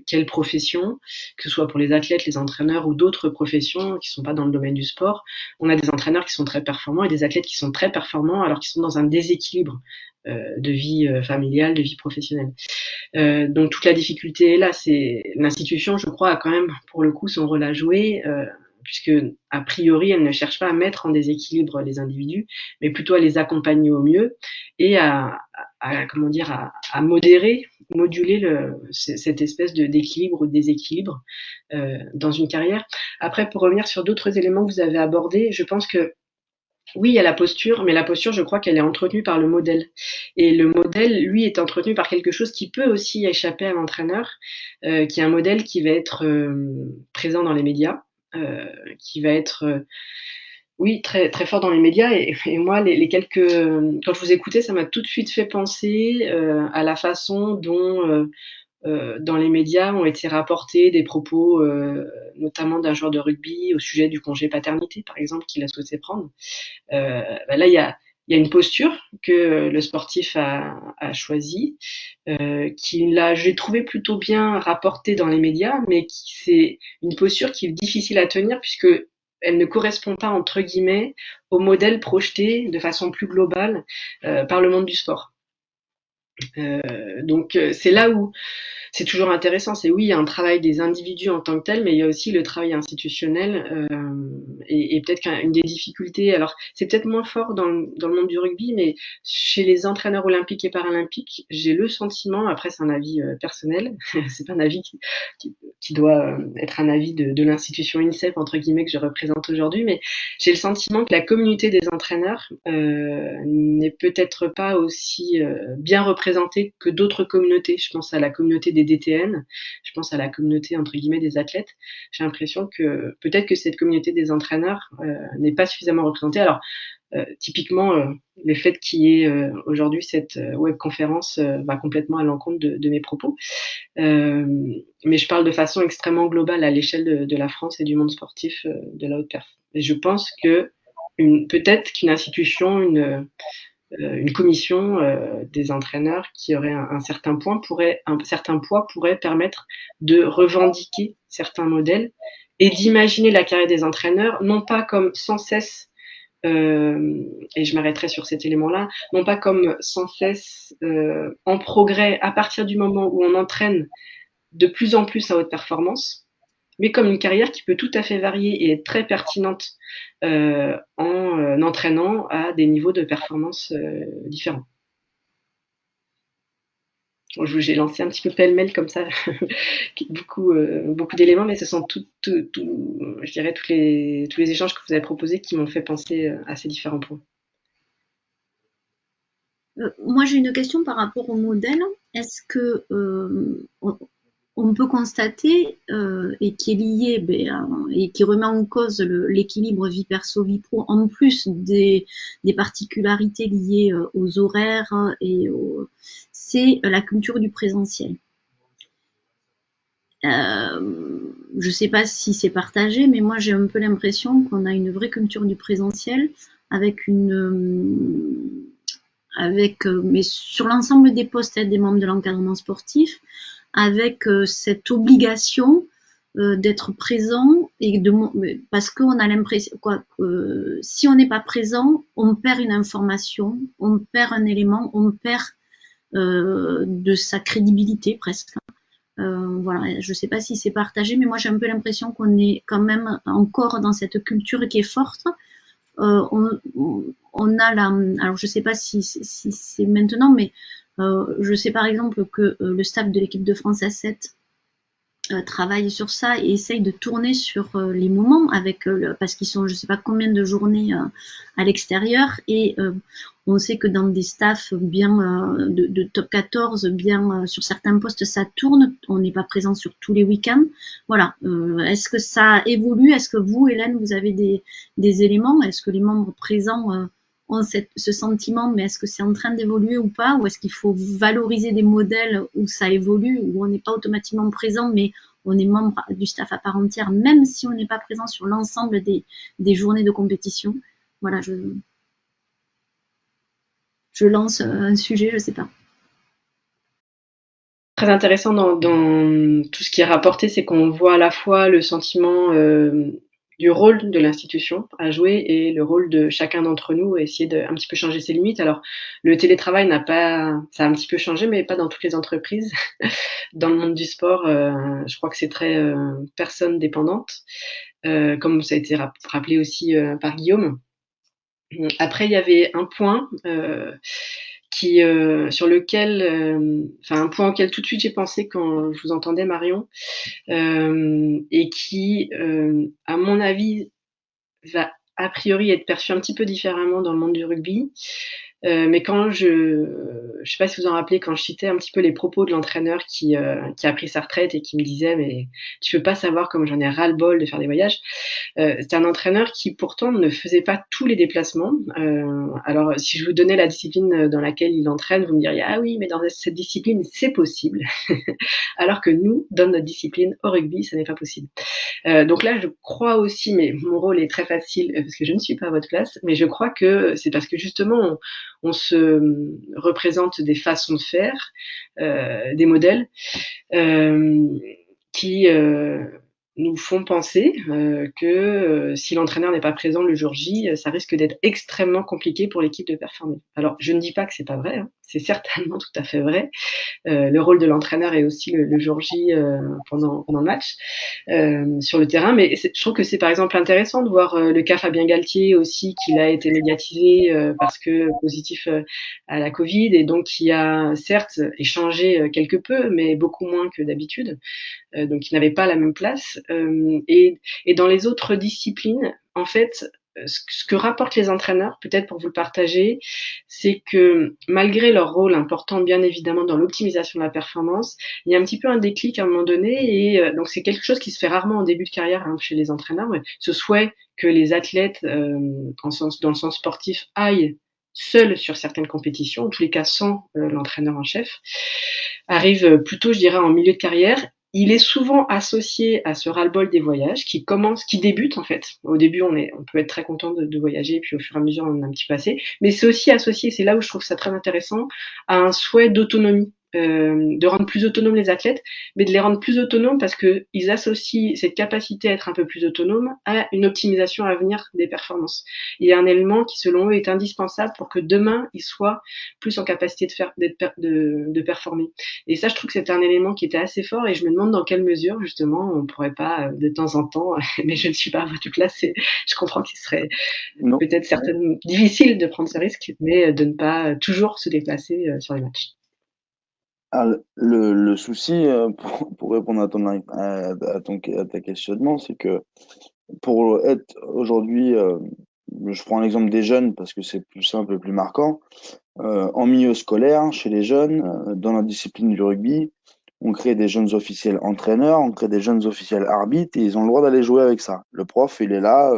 quelle profession, que ce soit pour les athlètes, les entraîneurs ou d'autres professions qui ne sont pas dans le domaine du sport, on a des entraîneurs qui sont très performants et des athlètes qui sont très performants alors qu'ils sont dans un déséquilibre de vie familiale, de vie professionnelle. Donc toute la difficulté est là. C'est l'institution, je crois, a quand même pour le coup son rôle à jouer. Puisque a priori elle ne cherche pas à mettre en déséquilibre les individus, mais plutôt à les accompagner au mieux et comment dire à modérer, moduler cette espèce de d'équilibre ou de déséquilibre dans une carrière. Après, pour revenir sur d'autres éléments que vous avez abordés, je pense que oui, il y a la posture, mais la posture, je crois qu'elle est entretenue par le modèle. Et le modèle, lui, est entretenu par quelque chose qui peut aussi échapper à l'entraîneur, qui est un modèle qui va être présent dans les médias, qui va être, oui, très, très fort dans les médias. Et moi, les quelques, quand je vous écoutais, ça m'a tout de suite fait penser à la façon dont dans les médias ont été rapportés des propos, notamment d'un joueur de rugby au sujet du congé paternité, par exemple, qu'il a souhaité prendre. Là, il y a une posture que le sportif a choisie, j'ai trouvé plutôt bien rapportée dans les médias, mais c'est une posture qui est difficile à tenir puisque elle ne correspond pas, entre guillemets, au modèle projeté de façon plus globale par le monde du sport. Donc c'est là où c'est toujours intéressant. C'est oui, il y a un travail des individus en tant que tel, mais il y a aussi le travail institutionnel et peut-être qu'une des difficultés. Alors c'est peut-être moins fort dans le monde du rugby, mais chez les entraîneurs olympiques et paralympiques, j'ai le sentiment. Après, c'est un avis personnel. C'est pas un avis qui doit être un avis de l'institution INSEP entre guillemets que je représente aujourd'hui, mais j'ai le sentiment que la communauté des entraîneurs n'est peut-être pas aussi bien représentée que d'autres communautés. Je pense à la communauté des DTN, je pense à la communauté entre guillemets des athlètes. J'ai l'impression que peut-être que cette communauté des entraîneurs n'est pas suffisamment représentée. Alors typiquement, le fait qu'il y ait aujourd'hui cette webconférence va complètement à l'encontre de mes propos. Mais je parle de façon extrêmement globale à l'échelle de la France et du monde sportif de la haute perf. Et je pense que peut-être qu'une institution, une commission des entraîneurs qui aurait un certain poids pourrait permettre de revendiquer certains modèles et d'imaginer la carrière des entraîneurs non pas comme sans cesse et je m'arrêterai sur cet élément-là, non pas comme sans cesse en progrès à partir du moment où on entraîne de plus en plus à haute performance, mais comme une carrière qui peut tout à fait varier et être très pertinente en entraînant à des niveaux de performance différents. J'ai lancé un petit peu pêle-mêle comme ça, beaucoup d'éléments, mais ce sont je dirais tous les échanges que vous avez proposés qui m'ont fait penser à ces différents points. Moi, j'ai une question par rapport au modèle. Est-ce que on peut constater, et qui est lié et qui remet en cause l'équilibre vie perso-vie pro, en plus des particularités liées aux horaires c'est la culture du présentiel. Je sais pas si c'est partagé, mais moi j'ai un peu l'impression qu'on a une vraie culture du présentiel avec mais sur l'ensemble des postes des membres de l'encadrement sportif, avec cette obligation d'être présent parce qu'on a l'impression si on n'est pas présent, on perd une information, on perd un élément, on perd de sa crédibilité presque. Voilà, je sais pas si c'est partagé, mais moi j'ai un peu l'impression qu'on est quand même encore dans cette culture qui est forte. On a alors je sais pas si c'est maintenant, mais je sais par exemple que le staff de l'équipe de France A7 travaille sur ça et essaye de tourner sur les moments parce qu'ils sont je sais pas combien de journées à l'extérieur et on sait que dans des staffs bien de top 14 bien sur certains postes ça tourne, on n'est pas présent sur tous les week-ends. Voilà, est-ce que ça évolue? Est-ce que vous, Hélène, vous avez des éléments? Est-ce que les membres présents ont ce sentiment, mais est-ce que c'est en train d'évoluer ou pas? Ou est-ce qu'il faut valoriser des modèles où ça évolue, où on n'est pas automatiquement présent, mais on est membre du staff à part entière, même si on n'est pas présent sur l'ensemble des journées de compétition? Voilà, je lance un sujet, je sais pas. Très intéressant dans tout ce qui est rapporté, c'est qu'on voit à la fois le sentiment du rôle de l'institution à jouer et le rôle de chacun d'entre nous à essayer de un petit peu changer ses limites. Alors, le télétravail ça a un petit peu changé, mais pas dans toutes les entreprises. Dans le monde du sport, je crois que c'est très personne dépendante, comme ça a été rappelé aussi par Guillaume. Après, il y avait un point sur lequel, un point auquel tout de suite j'ai pensé quand je vous entendais, Marion, et qui, à mon avis, va a priori être perçu un petit peu différemment dans le monde du rugby. Mais quand je sais pas si vous en rappelez, quand je citais un petit peu les propos de l'entraîneur qui a pris sa retraite et qui me disait mais tu peux pas savoir comme j'en ai ras le bol de faire des voyages. C'était un entraîneur qui pourtant ne faisait pas tous les déplacements. Alors si je vous donnais la discipline dans laquelle il entraîne, vous me diriez ah oui mais dans cette discipline c'est possible. Alors que nous, dans notre discipline au rugby, ça n'est pas possible. Donc là, je crois aussi, mais mon rôle est très facile parce que je ne suis pas à votre place, mais je crois que c'est parce que justement, on se représente des façons de faire, des modèles qui nous font penser que si l'entraîneur n'est pas présent le jour J, ça risque d'être extrêmement compliqué pour l'équipe de performer. Alors, je ne dis pas que c'est pas vrai, hein, c'est certainement tout à fait vrai. Le rôle de l'entraîneur est aussi le jour J pendant le match sur le terrain, mais je trouve que c'est par exemple intéressant de voir le cas Fabien Galtier aussi, qu'il a été médiatisé parce que positif à la Covid et donc qui a certes échangé quelque peu, mais beaucoup moins que d'habitude. Donc il n'avait pas la même place. Et dans les autres disciplines, en fait, ce que rapportent les entraîneurs, peut-être pour vous le partager, c'est que malgré leur rôle important, bien évidemment, dans l'optimisation de la performance, il y a un petit peu un déclic à un moment donné, et donc c'est quelque chose qui se fait rarement en début de carrière chez les entraîneurs, ce souhait que les athlètes, dans le sens sportif, aillent seuls sur certaines compétitions, en tous les cas sans l'entraîneur en chef, arrive plutôt, je dirais, en milieu de carrière. Il est souvent associé à ce ras-le-bol des voyages qui débute en fait. Au début, on peut être très content de voyager, puis au fur et à mesure, on en a un petit peu assez. Mais c'est aussi associé, c'est là où je trouve ça très intéressant, à un souhait d'autonomie, de rendre plus autonomes les athlètes, mais de les rendre plus autonomes parce que ils associent cette capacité à être un peu plus autonome à une optimisation à venir des performances. Il y a un élément qui, selon eux, est indispensable pour que demain, ils soient plus en capacité de performer. Et ça, je trouve que c'était un élément qui était assez fort et je me demande dans quelle mesure, justement, on pourrait pas, de temps en temps, mais je ne suis pas à votre place et je comprends qu'il serait peut-être certainement difficile de prendre ce risque, mais de ne pas toujours se déplacer sur les matchs. Alors, le souci, pour répondre à ta questionnement, c'est que pour être aujourd'hui, je prends l'exemple des jeunes parce que c'est plus simple et plus marquant. En milieu scolaire, chez les jeunes, dans la discipline du rugby, On crée des jeunes officiels entraîneurs, on crée des jeunes officiels arbitres et ils ont le droit d'aller jouer avec ça. Le prof, il est là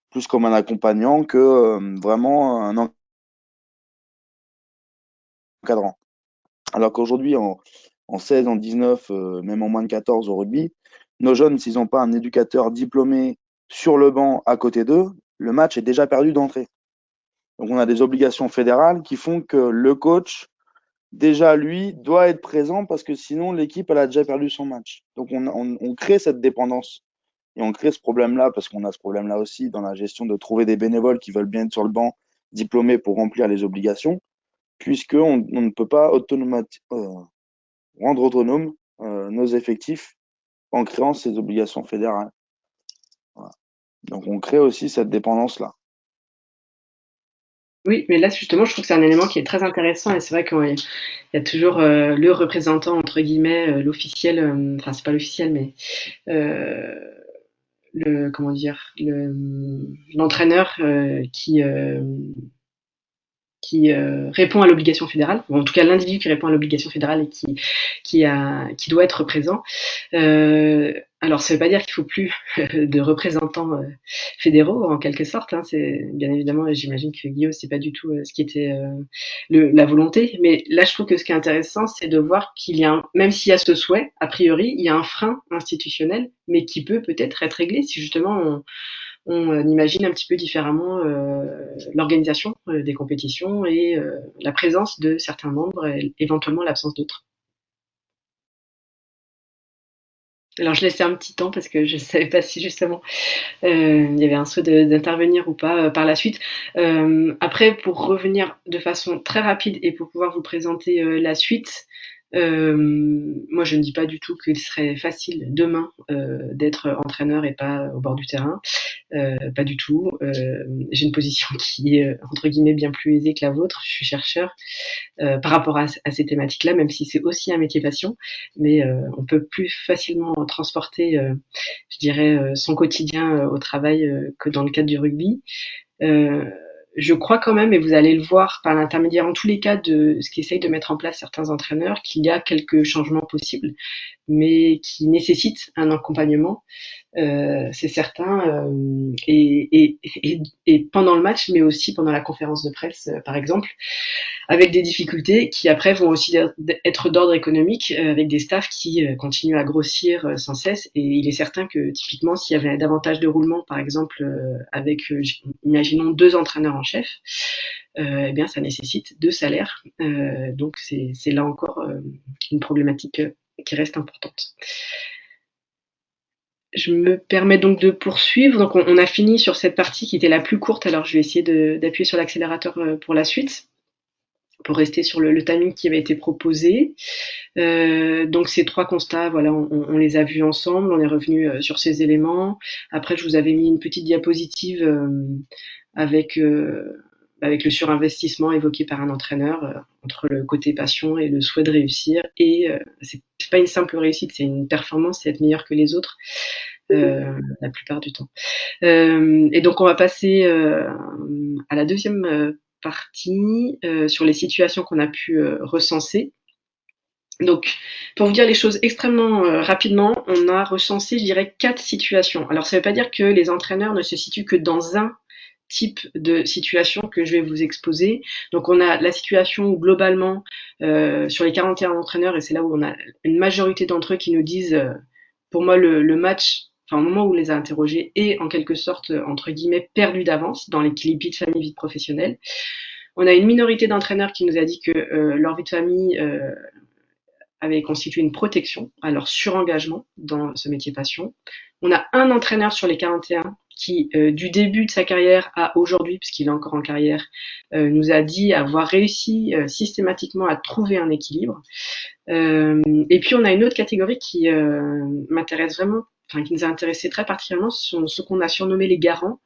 plus comme un accompagnant que vraiment un encadrant. Alors qu'aujourd'hui, en 16, en 19, même en moins de 14 au rugby, nos jeunes, s'ils n'ont pas un éducateur diplômé sur le banc à côté d'eux, le match est déjà perdu d'entrée. Donc on a des obligations fédérales qui font que le coach, déjà lui, doit être présent parce que sinon l'équipe, elle a déjà perdu son match. Donc on crée cette dépendance. Et on crée ce problème-là parce qu'on a ce problème-là aussi dans la gestion de trouver des bénévoles qui veulent bien être sur le banc, diplômés pour remplir les obligations, puisqu'on ne peut pas rendre autonomes nos effectifs en créant ces obligations fédérales. Voilà. Donc on crée aussi cette dépendance-là. Oui, mais là justement, je trouve que c'est un élément qui est très intéressant et c'est vrai qu'il y a toujours le représentant entre guillemets, l'officiel, enfin c'est pas l'officiel, mais euh, le comment dire, l'entraîneur qui répond à l'obligation fédérale, ou en tout cas l'individu qui répond à l'obligation fédérale et qui doit être présent. Alors ça veut pas dire qu'il faut plus de représentants fédéraux en quelque sorte. Hein, c'est bien évidemment, j'imagine que Guillaume c'est pas du tout ce qui était la volonté. Mais là je trouve que ce qui est intéressant c'est de voir qu'il y a même s'il y a ce souhait a priori, il y a un frein institutionnel, mais qui peut peut-être être réglé si justement on imagine un petit peu différemment l'organisation des compétitions et la présence de certains membres et éventuellement l'absence d'autres. Alors je laissais un petit temps parce que je ne savais pas si justement il y avait un souhait d'intervenir ou pas par la suite. Après, pour revenir de façon très rapide et pour pouvoir vous présenter la suite, moi je ne dis pas du tout qu'il serait facile demain d'être entraîneur et pas au bord du terrain. Pas du tout. J'ai une position qui est entre guillemets bien plus aisée que la vôtre. Je suis chercheur par rapport à ces thématiques-là, même si c'est aussi un métier passion, mais on peut plus facilement transporter, je dirais, son quotidien au travail que dans le cadre du rugby. Euh, je crois quand même, et vous allez le voir par l'intermédiaire en tous les cas de ce qu'essayent de mettre en place certains entraîneurs, qu'il y a quelques changements possibles, mais qui nécessitent un accompagnement c'est certain. Et pendant le match, mais aussi pendant la conférence de presse, par exemple, avec des difficultés qui après vont aussi être d'ordre économique, avec des staffs qui continuent à grossir sans cesse. Et il est certain que typiquement, s'il y avait davantage de roulement, par exemple, avec, imaginons, 2 entraîneurs en chef, eh bien, ça nécessite 2 salaires. Donc, c'est là encore une problématique qui reste importante. Je me permets donc de poursuivre. Donc on a fini sur cette partie qui était la plus courte. Alors je vais essayer d'appuyer sur l'accélérateur pour la suite, pour rester sur le timing qui avait été proposé. Donc ces 3 constats, voilà, on les a vus ensemble. On est revenu sur ces éléments. Après, je vous avais mis une petite diapositive avec le surinvestissement évoqué par un entraîneur entre le côté passion et le souhait de réussir. Et c'est pas une simple réussite, c'est une performance, c'est être meilleur que les autres la plupart du temps. Et donc on va passer à la deuxième partie sur les situations qu'on a pu recenser. Donc, pour vous dire les choses extrêmement rapidement, on a recensé, je dirais, 4 situations. Alors, ça ne veut pas dire que les entraîneurs ne se situent que dans un type de situation que je vais vous exposer. Donc on a la situation où globalement sur les 41 entraîneurs, et c'est là où on a une majorité d'entre eux qui nous disent pour moi le match, enfin au moment où on les a interrogés, est en quelque sorte entre guillemets perdu d'avance dans l'équilibre vie de famille, vie de professionnelle. On a une minorité d'entraîneurs qui nous a dit que leur vie de famille avait constitué une protection à leur surengagement dans ce métier passion. On a un entraîneur sur les 41 qui, du début de sa carrière à aujourd'hui, puisqu'il est encore en carrière, nous a dit avoir réussi systématiquement à trouver un équilibre. Et puis on a une autre catégorie qui m'intéresse vraiment, enfin qui nous a intéressé très particulièrement, ce sont ceux qu'on a surnommés les garants,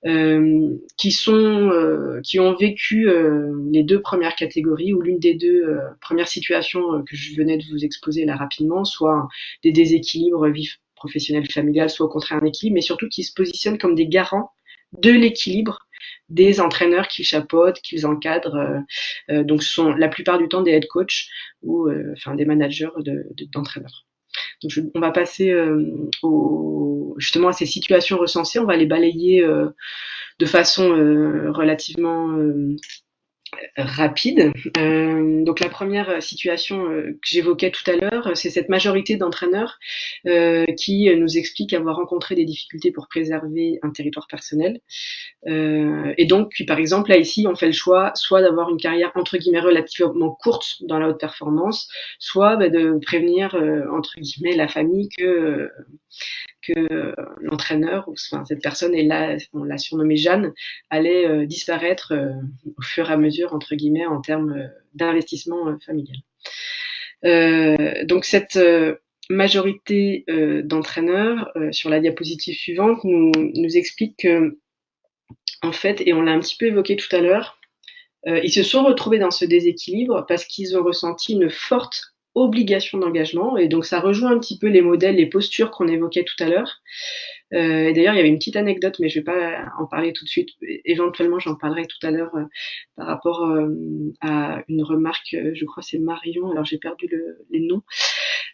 qui ont vécu les 2 premières catégories ou l'une des 2 premières situations que je venais de vous exposer là rapidement, soit des déséquilibres vie professionnelle familiale, soit au contraire un équilibre, mais surtout qui se positionnent comme des garants de l'équilibre des entraîneurs qu'ils chapeautent, qu'ils encadrent. Donc ce sont la plupart du temps des head coachs ou enfin des managers d'entraîneurs. Donc on va passer justement à ces situations recensées, on va les balayer de façon relativement rapide. Donc la première situation que j'évoquais tout à l'heure, c'est cette majorité d'entraîneurs qui nous expliquent avoir rencontré des difficultés pour préserver un territoire personnel. Et donc, puis par exemple, là ici, on fait le choix soit d'avoir une carrière entre guillemets relativement courte dans la haute performance, soit de prévenir entre guillemets la famille que l'entraîneur, enfin cette personne est là, on l'a surnommé Jeanne, allait disparaître au fur et à mesure entre guillemets en termes d'investissement familial. Donc cette majorité d'entraîneurs sur la diapositive suivante nous explique que en fait, et on l'a un petit peu évoqué tout à l'heure, ils se sont retrouvés dans ce déséquilibre parce qu'ils ont ressenti une forte obligation d'engagement, et donc ça rejoint un petit peu les modèles, les postures qu'on évoquait tout à l'heure. Et d'ailleurs, il y avait une petite anecdote, mais je vais pas en parler tout de suite. Éventuellement, j'en parlerai tout à l'heure par rapport à une remarque, je crois que c'est Marion, alors j'ai perdu les noms,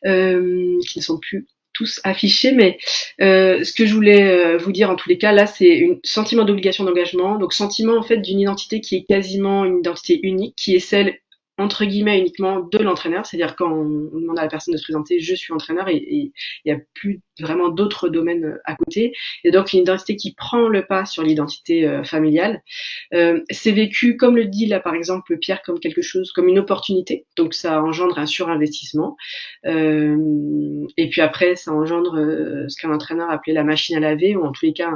qui ne sont plus tous affichés, mais ce que je voulais vous dire en tous les cas, là, c'est un sentiment d'obligation d'engagement, donc sentiment en fait d'une identité qui est quasiment une identité unique, qui est celle entre guillemets uniquement de l'entraîneur, c'est-à-dire quand on demande à la personne de se présenter, je suis entraîneur, et il y a plus vraiment d'autres domaines à côté, et donc une identité qui prend le pas sur l'identité familiale. C'est vécu, comme le dit là par exemple Pierre, comme quelque chose, comme une opportunité, donc ça engendre un surinvestissement, et puis après ça engendre ce qu'un entraîneur appelait la machine à laver, ou en tous les cas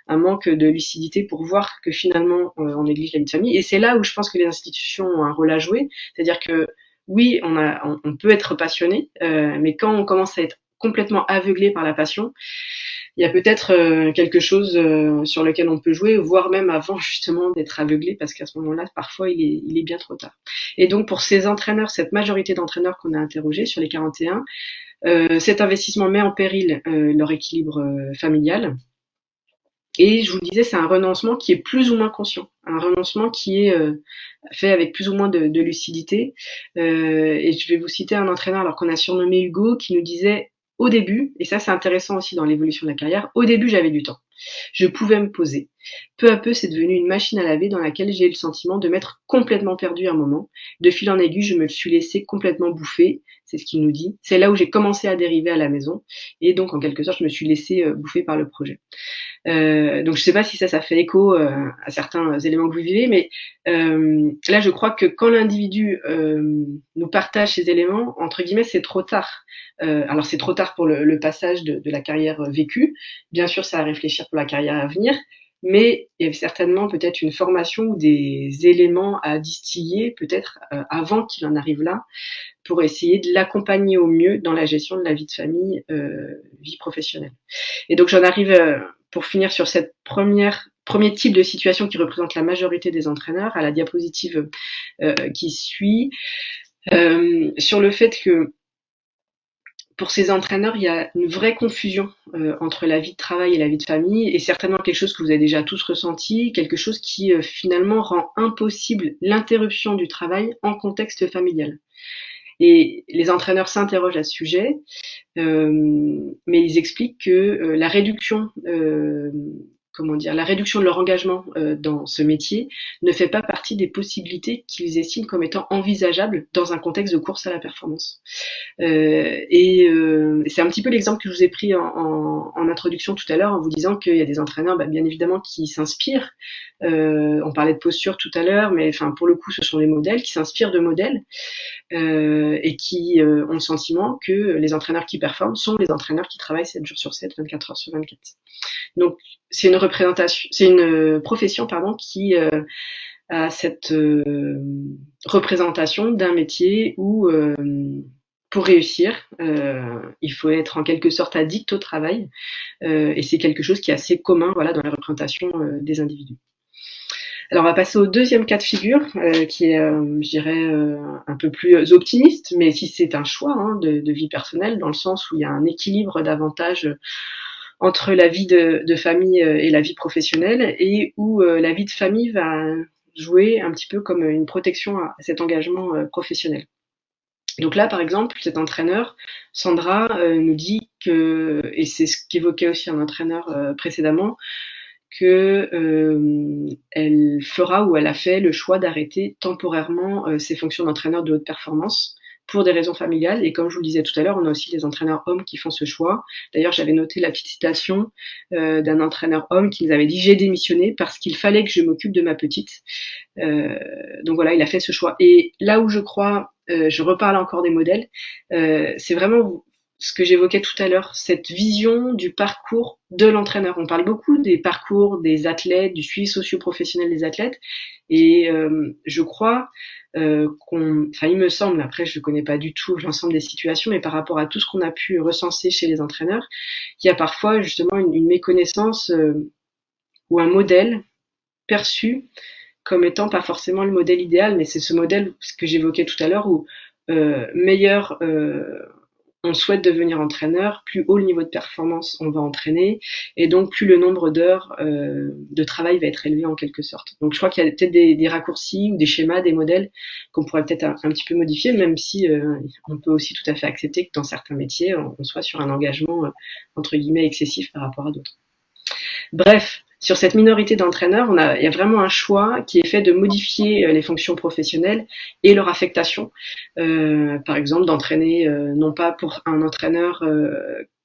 un manque de lucidité pour voir que finalement on néglige la vie de famille. Et c'est là où je pense que les institutions ont un rôle à jouer, c'est-à-dire que oui, on peut être passionné, mais quand on commence à être complètement aveuglé par la passion, il y a peut-être quelque chose sur lequel on peut jouer, voire même avant justement d'être aveuglé, parce qu'à ce moment-là, parfois, il est bien trop tard. Et donc pour ces entraîneurs, cette majorité d'entraîneurs qu'on a interrogés sur les 41, cet investissement met en péril leur équilibre familial. Et je vous le disais, c'est un renoncement qui est plus ou moins conscient, un renoncement qui est fait avec plus ou moins de lucidité. Et je vais vous citer un entraîneur, alors qu'on a surnommé Hugo, qui nous disait au début, et ça c'est intéressant aussi dans l'évolution de la carrière, au début j'avais du temps, je pouvais me poser. Peu à peu c'est devenu une machine à laver dans laquelle j'ai eu le sentiment de m'être complètement perdu un moment. De fil en aiguille, je me suis laissé complètement bouffer, c'est ce qu'il nous dit. C'est là où j'ai commencé à dériver à la maison, et donc en quelque sorte je me suis laissé bouffer par le projet. Donc je sais pas si ça fait écho à certains éléments que vous vivez, mais là je crois que quand l'individu nous partage ces éléments, entre guillemets, c'est trop tard. Alors c'est trop tard pour le passage de la carrière vécue. Bien sûr, c'est à réfléchir pour la carrière à venir, mais il y avait certainement peut-être une formation ou des éléments à distiller peut-être avant qu'il en arrive là, pour essayer de l'accompagner au mieux dans la gestion de la vie de famille, vie professionnelle. Et donc j'en arrive pour finir sur cette premier type de situation qui représente la majorité des entraîneurs, à la diapositive qui suit, sur le fait que pour ces entraîneurs, il y a une vraie confusion entre la vie de travail et la vie de famille, et certainement quelque chose que vous avez déjà tous ressenti, quelque chose qui finalement rend impossible l'interruption du travail en contexte familial. Et les entraîneurs s'interrogent à ce sujet, mais ils expliquent que la réduction de leur engagement dans ce métier ne fait pas partie des possibilités qu'ils estiment comme étant envisageables dans un contexte de course à la performance. C'est un petit peu l'exemple que je vous ai pris en introduction tout à l'heure, en vous disant qu'il y a des entraîneurs, bien évidemment, qui s'inspirent. On parlait de posture tout à l'heure, mais enfin pour le coup, ce sont des modèles qui s'inspirent de modèles et qui ont le sentiment que les entraîneurs qui performent sont les entraîneurs qui travaillent 7 jours sur 7, 24 heures sur 24. Donc c'est une profession qui a cette représentation d'un métier où pour réussir, il faut être en quelque sorte addict au travail, et c'est quelque chose qui est assez commun, dans la représentation des individus. Alors on va passer au deuxième cas de figure, qui est, je dirais, un peu plus optimiste, mais si c'est un choix de vie personnelle, dans le sens où il y a un équilibre davantage entre la vie de famille et la vie professionnelle, et où la vie de famille va jouer un petit peu comme une protection à cet engagement professionnel. Donc là, par exemple, cet entraîneur, Sandra, nous dit que, et c'est ce qu'évoquait aussi un entraîneur précédemment, que elle fera ou elle a fait le choix d'arrêter temporairement ses fonctions d'entraîneur de haute performance pour des raisons familiales. Et comme je vous le disais tout à l'heure, on a aussi des entraîneurs hommes qui font ce choix. D'ailleurs, j'avais noté la petite citation d'un entraîneur homme qui nous avait dit: j'ai démissionné parce qu'il fallait que je m'occupe de ma petite. Donc voilà, il a fait ce choix. Et là où je crois, je reparle encore des modèles, c'est vraiment ce que j'évoquais tout à l'heure, cette vision du parcours de l'entraîneur. On parle beaucoup des parcours des athlètes, du suivi socio-professionnel des athlètes, et je crois il me semble, après je ne connais pas du tout l'ensemble des situations, mais par rapport à tout ce qu'on a pu recenser chez les entraîneurs, il y a parfois justement une méconnaissance ou un modèle perçu comme étant pas forcément le modèle idéal, mais c'est ce modèle que j'évoquais tout à l'heure où meilleur on souhaite devenir entraîneur, plus haut le niveau de performance on va entraîner, et donc plus le nombre d'heures de travail va être élevé en quelque sorte. Donc je crois qu'il y a peut-être des raccourcis ou des schémas, des modèles qu'on pourrait peut-être un petit peu modifier, même si on peut aussi tout à fait accepter que dans certains métiers, on soit sur un engagement entre guillemets excessif par rapport à d'autres. Bref, sur cette minorité d'entraîneurs, il y a vraiment un choix qui est fait de modifier les fonctions professionnelles et leur affectation. Par exemple, d'entraîner, non pas pour un entraîneur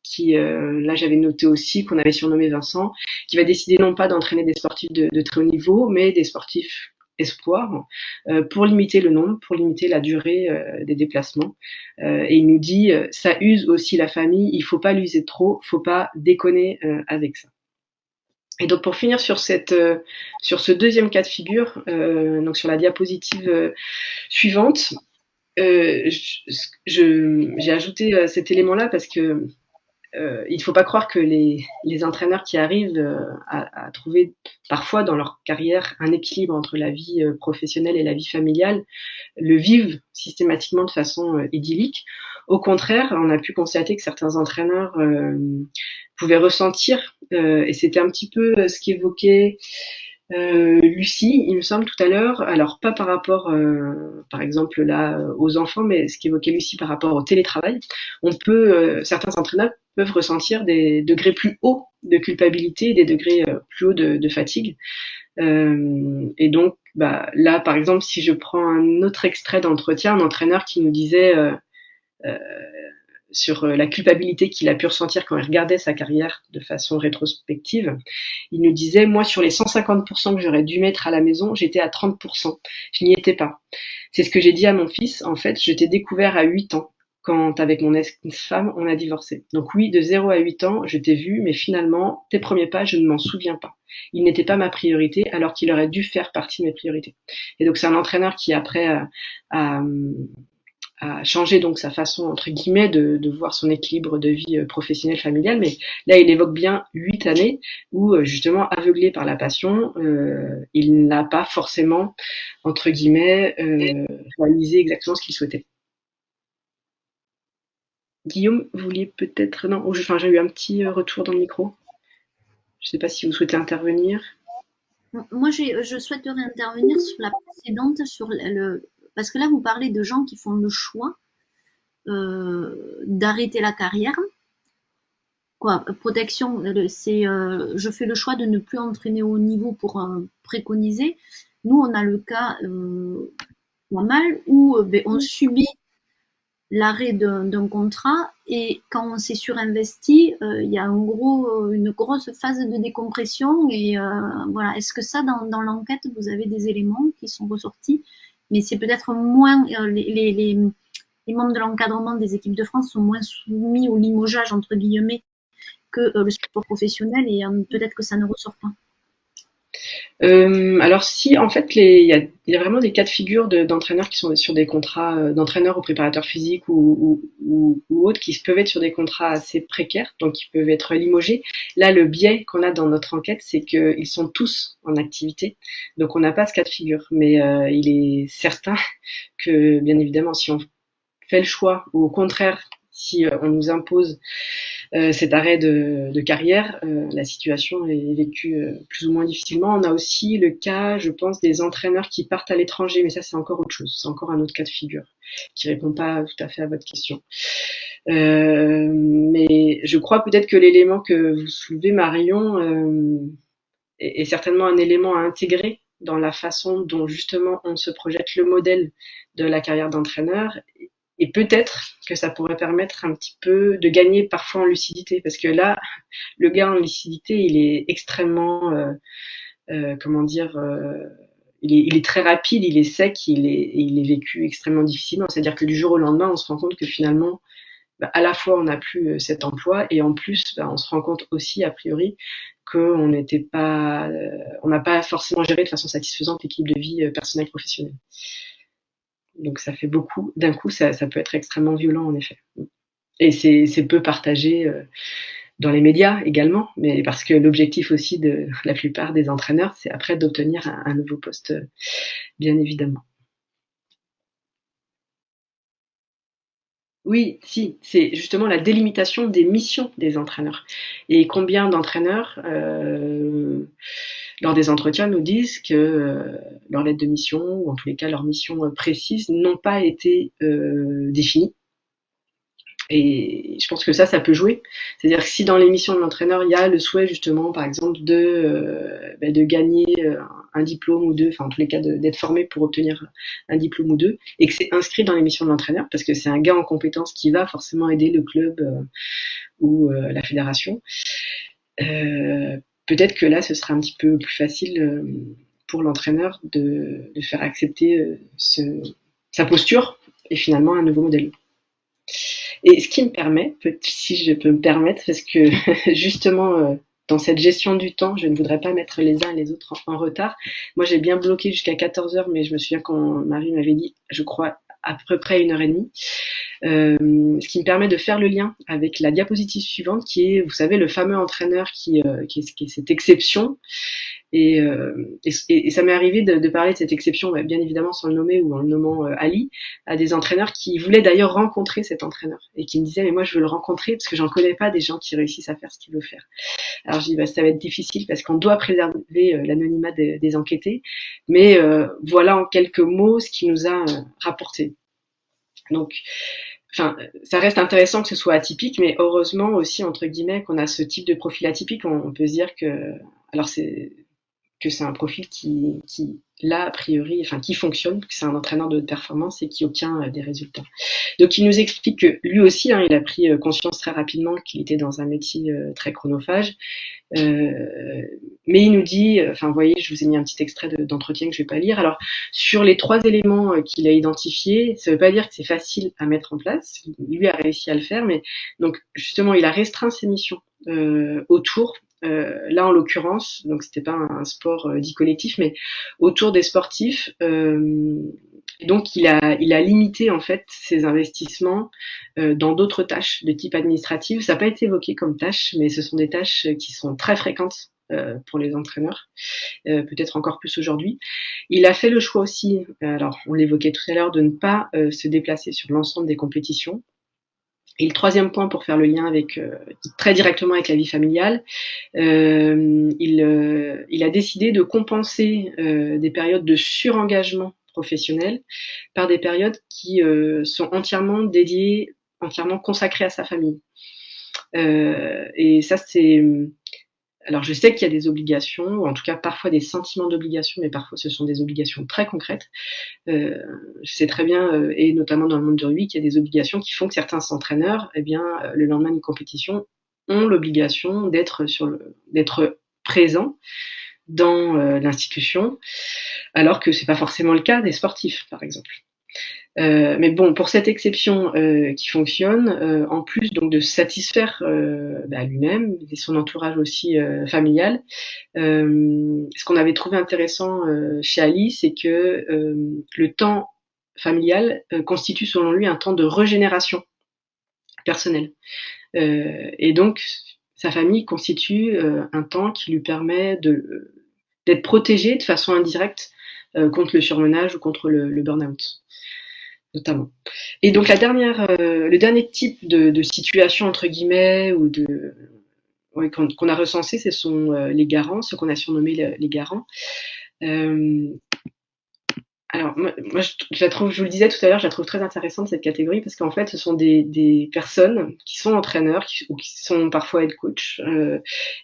qui, là j'avais noté aussi, qu'on avait surnommé Vincent, qui va décider non pas d'entraîner des sportifs de très haut niveau, mais des sportifs espoirs, pour limiter le nombre, pour limiter la durée des déplacements. Et il nous dit, ça use aussi la famille, il faut pas l'user trop, faut pas déconner avec ça. Et donc pour finir sur ce deuxième cas de figure, donc sur la diapositive suivante, j'ai ajouté cet élément-là parce que il ne faut pas croire que les entraîneurs qui arrivent à trouver parfois dans leur carrière un équilibre entre la vie professionnelle et la vie familiale le vivent systématiquement de façon idyllique. Au contraire, on a pu constater que certains entraîneurs pouvaient ressentir, et c'était un petit peu ce qu'évoquait Lucie, il me semble tout à l'heure, alors pas par rapport, par exemple là, aux enfants, mais ce qu'évoquait Lucie par rapport au télétravail, certains entraîneurs peuvent ressentir des degrés plus hauts de culpabilité, des degrés plus hauts de fatigue. Et donc, là, par exemple, si je prends un autre extrait d'entretien, un entraîneur qui nous disait sur la culpabilité qu'il a pu ressentir quand il regardait sa carrière de façon rétrospective, il nous disait: moi, sur les 150% que j'aurais dû mettre à la maison, j'étais à 30%. Je n'y étais pas. C'est ce que j'ai dit à mon fils. En fait, je t'ai découvert à 8 ans, quand avec mon ex-femme, on a divorcé. Donc oui, de 0 à 8 ans, je t'ai vu, mais finalement, tes premiers pas, je ne m'en souviens pas. Il n'était pas ma priorité, alors qu'il aurait dû faire partie de mes priorités. Et donc c'est un entraîneur qui après a changé donc sa façon entre guillemets de voir son équilibre de vie professionnelle familiale, mais là il évoque bien 8 années où justement aveuglé par la passion, il n'a pas forcément entre guillemets réalisé exactement ce qu'il souhaitait. Guillaume, vous vouliez peut-être non, enfin j'ai eu un petit retour dans le micro. Je ne sais pas si vous souhaitez intervenir. Moi, je souhaiterais intervenir sur la précédente, parce que là, vous parlez de gens qui font le choix d'arrêter la carrière. Protection, je fais le choix de ne plus entraîner au haut niveau pour préconiser. Nous, on a le cas pas mal où on subit l'arrêt d'un contrat, et quand on s'est surinvesti, il y a une grosse phase de décompression, et voilà. Est-ce que ça, dans l'enquête, vous avez des éléments qui sont ressortis? Mais c'est peut-être moins, les membres de l'encadrement des équipes de France sont moins soumis au limogeage entre guillemets que le sport professionnel, et peut-être que ça ne ressort pas. Alors si, en fait, il y a vraiment des cas de figure d'entraîneurs qui sont sur des contrats d'entraîneurs ou préparateurs physiques ou autres, qui peuvent être sur des contrats assez précaires, donc qui peuvent être limogés. Là, le biais qu'on a dans notre enquête, c'est qu'ils sont tous en activité, donc on n'a pas ce cas de figure. Mais il est certain que, bien évidemment, si on fait le choix, ou au contraire, si on nous impose cet arrêt de carrière, la situation est vécue plus ou moins difficilement. On a aussi le cas, je pense, des entraîneurs qui partent à l'étranger, mais ça c'est encore autre chose, c'est encore un autre cas de figure qui répond pas tout à fait à votre question. Mais je crois peut-être que l'élément que vous soulevez, Marion, est certainement un élément à intégrer dans la façon dont justement on se projette le modèle de la carrière d'entraîneur. Et peut-être que ça pourrait permettre un petit peu de gagner parfois en lucidité, parce que là, le gain en lucidité, il est extrêmement, comment dire, il est très rapide, il est sec, il est vécu extrêmement difficilement. C'est-à-dire que du jour au lendemain, on se rend compte que finalement, à la fois on n'a plus cet emploi, et en plus, on se rend compte aussi a priori qu'on n'était pas, on n'a pas forcément géré de façon satisfaisante l'équilibre de vie personnelle professionnelle. Donc ça fait beaucoup. D'un coup, ça peut être extrêmement violent en effet. Et c'est peu partagé dans les médias également, mais parce que l'objectif aussi de la plupart des entraîneurs, c'est après d'obtenir un nouveau poste, bien évidemment. Oui, si, c'est justement la délimitation des missions des entraîneurs. Et combien d'entraîneurs, lors des entretiens, nous disent que leur lettre de mission, ou en tous les cas leur mission précise, n'ont pas été définies. Et je pense que ça peut jouer. C'est-à-dire que si dans l'émission de l'entraîneur, il y a le souhait justement, par exemple, de gagner un diplôme ou deux, enfin en tous les cas d'être formé pour obtenir un diplôme ou deux, et que c'est inscrit dans l'émission de l'entraîneur, parce que c'est un gain en compétences qui va forcément aider le club ou la fédération, peut-être que là, ce sera un petit peu plus facile pour l'entraîneur de faire accepter sa posture et finalement un nouveau modèle. Et ce qui me permet, si je peux me permettre, parce que justement, dans cette gestion du temps, je ne voudrais pas mettre les uns et les autres en retard. Moi, j'ai bien bloqué jusqu'à 14h, mais je me souviens quand Marie m'avait dit, je crois, à peu près 1h30. Ce qui me permet de faire le lien avec la diapositive suivante, qui est, vous savez, le fameux entraîneur qui est cette exception. Et ça m'est arrivé de parler de cette exception, bien évidemment sans le nommer ou en le nommant Ali, à des entraîneurs qui voulaient d'ailleurs rencontrer cet entraîneur et qui me disaient mais moi je veux le rencontrer parce que j'en connais pas des gens qui réussissent à faire ce qu'il veut faire. Alors je dis ça va être difficile parce qu'on doit préserver l'anonymat des enquêtés, mais voilà en quelques mots ce qui nous a rapporté. Donc enfin, ça reste intéressant que ce soit atypique, mais heureusement aussi, entre guillemets, qu'on a ce type de profil atypique. On peut se dire que, alors c'est un profil qui là, a priori, enfin, qui fonctionne, que c'est un entraîneur de performance et qui obtient des résultats. Donc, il nous explique que lui aussi, il a pris conscience très rapidement qu'il était dans un métier très chronophage. Mais il nous dit, enfin, vous voyez, je vous ai mis un petit extrait d'entretien que je vais pas lire. Alors, sur les 3 éléments qu'il a identifiés, ça veut pas dire que c'est facile à mettre en place. Lui a réussi à le faire, mais donc, justement, il a restreint ses missions autour. Là, en l'occurrence, donc c'était pas un sport dit collectif, mais autour des sportifs. Et donc, il a limité en fait ses investissements dans d'autres tâches de type administratif. Ça n'a pas été évoqué comme tâche, mais ce sont des tâches qui sont très fréquentes pour les entraîneurs, peut-être encore plus aujourd'hui. Il a fait le choix aussi, alors on l'évoquait tout à l'heure, de ne pas se déplacer sur l'ensemble des compétitions. Et le 3e point pour faire le lien avec très directement avec la vie familiale, il a décidé de compenser des périodes de surengagement professionnel par des périodes qui sont entièrement dédiées, entièrement consacrées à sa famille. Et ça c'est alors je sais qu'il y a des obligations, ou en tout cas parfois des sentiments d'obligation, mais parfois ce sont des obligations très concrètes. Je sais très bien, et notamment dans le monde du rugby, qu'il y a des obligations qui font que certains entraîneurs, eh bien, le lendemain d'une compétition, ont l'obligation d'être présents dans l'institution, alors que c'est pas forcément le cas des sportifs, par exemple. Mais bon, pour cette exception qui fonctionne, en plus donc de satisfaire lui-même et son entourage aussi familial, ce qu'on avait trouvé intéressant chez Ali, c'est que le temps familial constitue selon lui un temps de régénération personnelle. Et donc, sa famille constitue un temps qui lui permet d'être protégé de façon indirecte contre le surmenage ou contre le burn-out. notamment. Et donc le dernier type de situation entre guillemets ou qu'on a recensé, ce sont les garants, ceux qu'on a surnommés les garants. Alors moi je la trouve, je vous le disais tout à l'heure, je la trouve très intéressante cette catégorie parce qu'en fait ce sont des personnes qui sont entraîneurs ou qui sont parfois head coach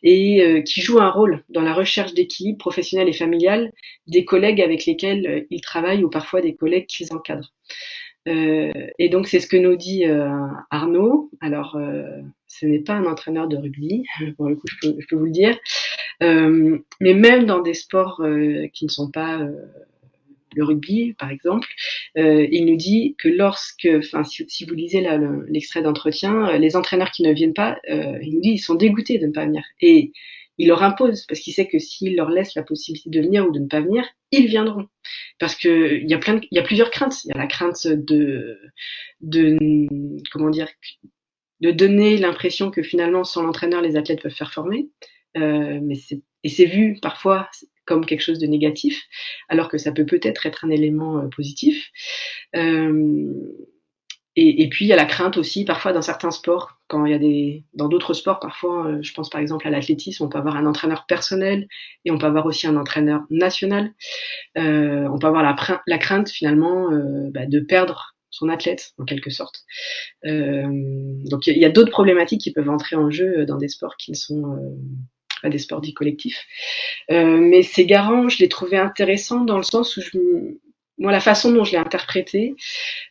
et qui jouent un rôle dans la recherche d'équilibre professionnel et familial des collègues avec lesquels ils travaillent ou parfois des collègues qu'ils encadrent. Et donc c'est ce que nous dit Arnaud. Alors ce n'est pas un entraîneur de rugby, pour le coup je peux vous le dire, mais même dans des sports qui ne sont pas le rugby, par exemple, il nous dit que si vous lisez là l'extrait d'entretien, les entraîneurs qui ne viennent pas, il nous dit ils sont dégoûtés de ne pas venir. Et il leur impose, parce qu'il sait que s'il leur laisse la possibilité de venir ou de ne pas venir, ils viendront. Parce que il y a plusieurs craintes. Il y a la crainte comment dire, de donner l'impression que finalement, sans l'entraîneur, les athlètes peuvent faire former. Et c'est vu parfois comme quelque chose de négatif, alors que ça peut-être être un élément positif. Et puis il y a la crainte aussi parfois dans certains sports, dans d'autres sports parfois, je pense par exemple à l'athlétisme, on peut avoir un entraîneur personnel et on peut avoir aussi un entraîneur national. On peut avoir la crainte finalement de perdre son athlète en quelque sorte. Donc il y a d'autres problématiques qui peuvent entrer en jeu dans des sports qui ne sont pas des sports dits collectifs. Mais ces garants, je les trouvais intéressants dans le sens où moi, la façon dont je l'ai interprété,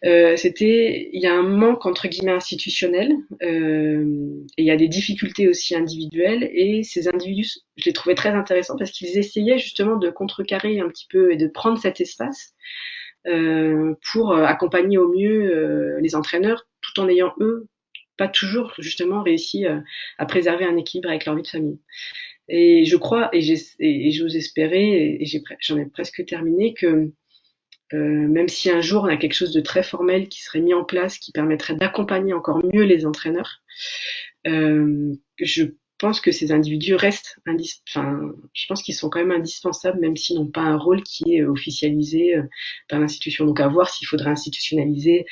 il y a un manque entre guillemets institutionnel, et il y a des difficultés aussi individuelles. Et ces individus, je les trouvais très intéressants parce qu'ils essayaient justement de contrecarrer un petit peu et de prendre cet espace pour accompagner au mieux les entraîneurs, tout en ayant eux pas toujours justement réussi à préserver un équilibre avec leur vie de famille. Et je crois, et j'ose espérer, et j'en ai presque terminé, que même si un jour on a quelque chose de très formel qui serait mis en place, qui permettrait d'accompagner encore mieux les entraîneurs, je pense que ces individus restent je pense qu'ils sont quand même indispensables, même s'ils n'ont pas un rôle qui est officialisé par l'institution. Donc à voir s'il faudrait institutionnaliser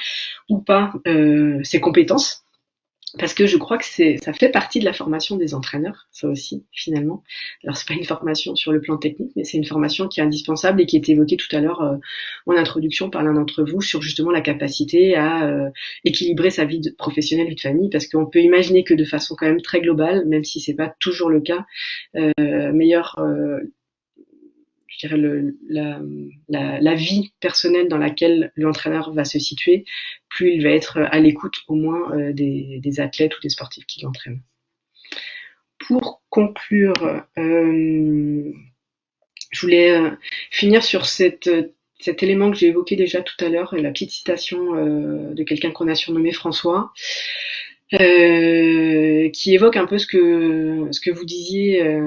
ou pas ces compétences. Parce que je crois que ça fait partie de la formation des entraîneurs, ça aussi, finalement. Alors, c'est pas une formation sur le plan technique, mais c'est une formation qui est indispensable et qui est évoquée tout à l'heure en introduction par l'un d'entre vous sur justement la capacité à équilibrer sa vie professionnelle, vie de famille, parce qu'on peut imaginer que de façon quand même très globale, même si c'est pas toujours le cas, je dirais la vie personnelle dans laquelle l'entraîneur va se situer, plus il va être à l'écoute au moins des athlètes ou des sportifs qui l'entraînent. Pour conclure, je voulais finir sur cet élément que j'ai évoqué déjà tout à l'heure, la petite citation de quelqu'un qu'on a surnommé François, qui évoque un peu ce que vous disiez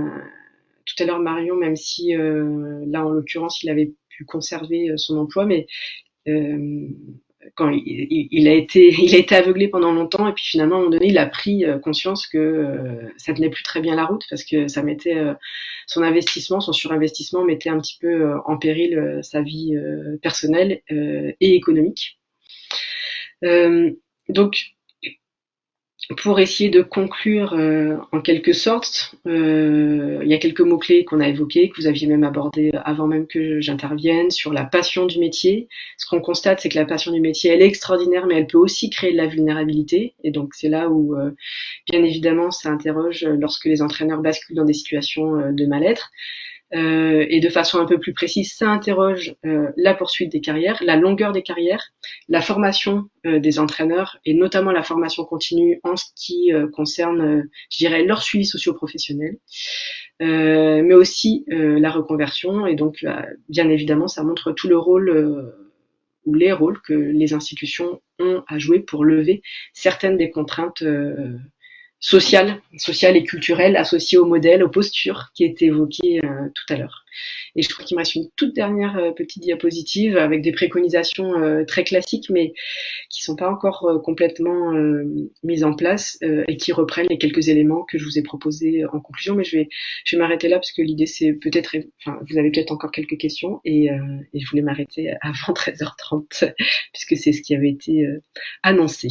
tout à l'heure Marion, même si là en l'occurrence il avait pu conserver son emploi, mais quand il a été aveuglé pendant longtemps et puis finalement à un moment donné il a pris conscience que ça tenait plus très bien la route parce que ça mettait son surinvestissement mettait un petit peu en péril sa vie personnelle et économique. Donc pour essayer de conclure en quelque sorte, il y a quelques mots-clés qu'on a évoqués, que vous aviez même abordés avant même que j'intervienne, sur la passion du métier. Ce qu'on constate, c'est que la passion du métier, elle est extraordinaire, mais elle peut aussi créer de la vulnérabilité. Et donc c'est là où, bien évidemment, ça interroge lorsque les entraîneurs basculent dans des situations de mal-être. Et de façon un peu plus précise, ça interroge la poursuite des carrières, la longueur des carrières, la formation des entraîneurs et notamment la formation continue en ce qui concerne, je dirais, leur suivi socio-professionnel, mais aussi la reconversion. Et donc, bien évidemment, ça montre tout le rôle ou les rôles que les institutions ont à jouer pour lever certaines des contraintes sociale et culturelle associée au modèle, aux postures qui étaient évoquées tout à l'heure. Et je crois qu'il me reste une toute dernière petite diapositive avec des préconisations très classiques, mais qui sont pas encore complètement mises en place et qui reprennent les quelques éléments que je vous ai proposés en conclusion. Mais je vais m'arrêter là parce que l'idée c'est peut-être, enfin, vous avez peut-être encore quelques questions et je voulais m'arrêter avant 13h30 puisque c'est ce qui avait été annoncé.